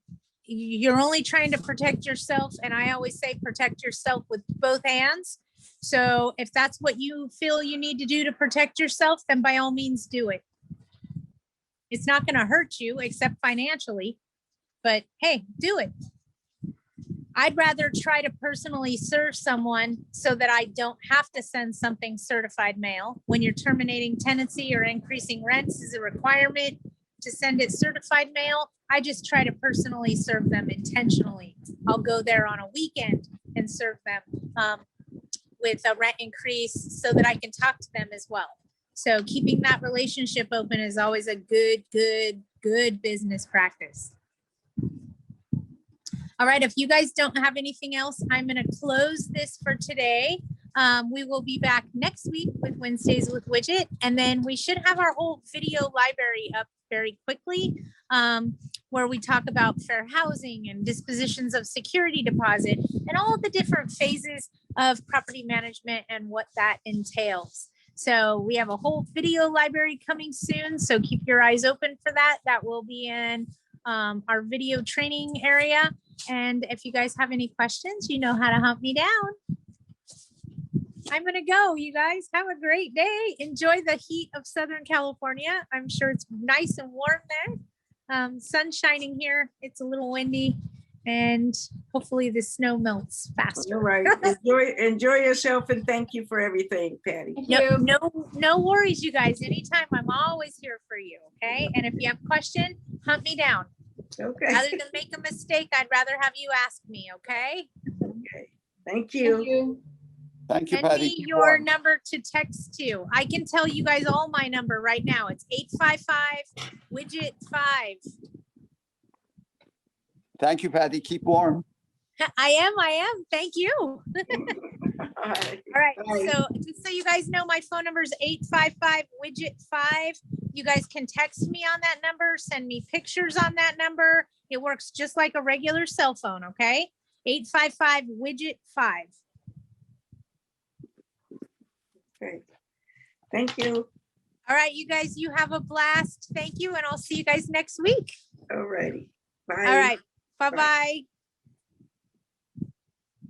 Speaker 1: you're only trying to protect yourself. And I always say protect yourself with both hands. So if that's what you feel you need to do to protect yourself, then by all means do it. It's not going to hurt you except financially, but hey, do it. I'd rather try to personally serve someone so that I don't have to send something certified mail. When you're terminating tenancy or increasing rents is a requirement to send it certified mail. I just try to personally serve them intentionally. I'll go there on a weekend and serve them with a rent increase so that I can talk to them as well. So keeping that relationship open is always a good business practice. All right, if you guys don't have anything else, I'm going to close this for today. We will be back next week with Wednesdays with Widget, and then we should have our whole video library up very quickly, where we talk about fair housing and dispositions of security deposit and all of the different phases of property management and what that entails. So we have a whole video library coming soon, so keep your eyes open for that. That will be in our video training area. And if you guys have any questions, you know how to hunt me down. I'm going to go. You guys have a great day. Enjoy the heat of Southern California. I'm sure it's nice and warm there. Sun shining here. It's a little windy, and hopefully the snow melts faster.
Speaker 3: All right. Enjoy yourself, and thank you for everything, Patty.
Speaker 1: No worries, you guys. Anytime, I'm always here for you. Okay. And if you have a question, hunt me down.
Speaker 3: Okay.
Speaker 1: Rather than make a mistake, I'd rather have you ask me. Okay.
Speaker 3: Okay. Thank you.
Speaker 7: Thank you,
Speaker 1: Send
Speaker 7: Patty.
Speaker 1: me
Speaker 7: Keep
Speaker 1: your
Speaker 7: warm.
Speaker 1: number to text to. I can tell you guys all my number right now. It's 855 widget 5.
Speaker 7: Thank you, Patty. Keep warm.
Speaker 1: I am. Thank you.
Speaker 3: All right.
Speaker 1: All right.
Speaker 3: Bye.
Speaker 1: So just so you guys know, my phone number is 855 widget 5. You guys can text me on that number, send me pictures on that number. It works just like a regular cell phone. Okay. 855 widget 5.
Speaker 3: Okay. Thank you.
Speaker 1: All right, you guys, you have a blast. Thank you. And I'll see you guys next week.
Speaker 3: All righty. Bye.
Speaker 1: All right. Bye-bye.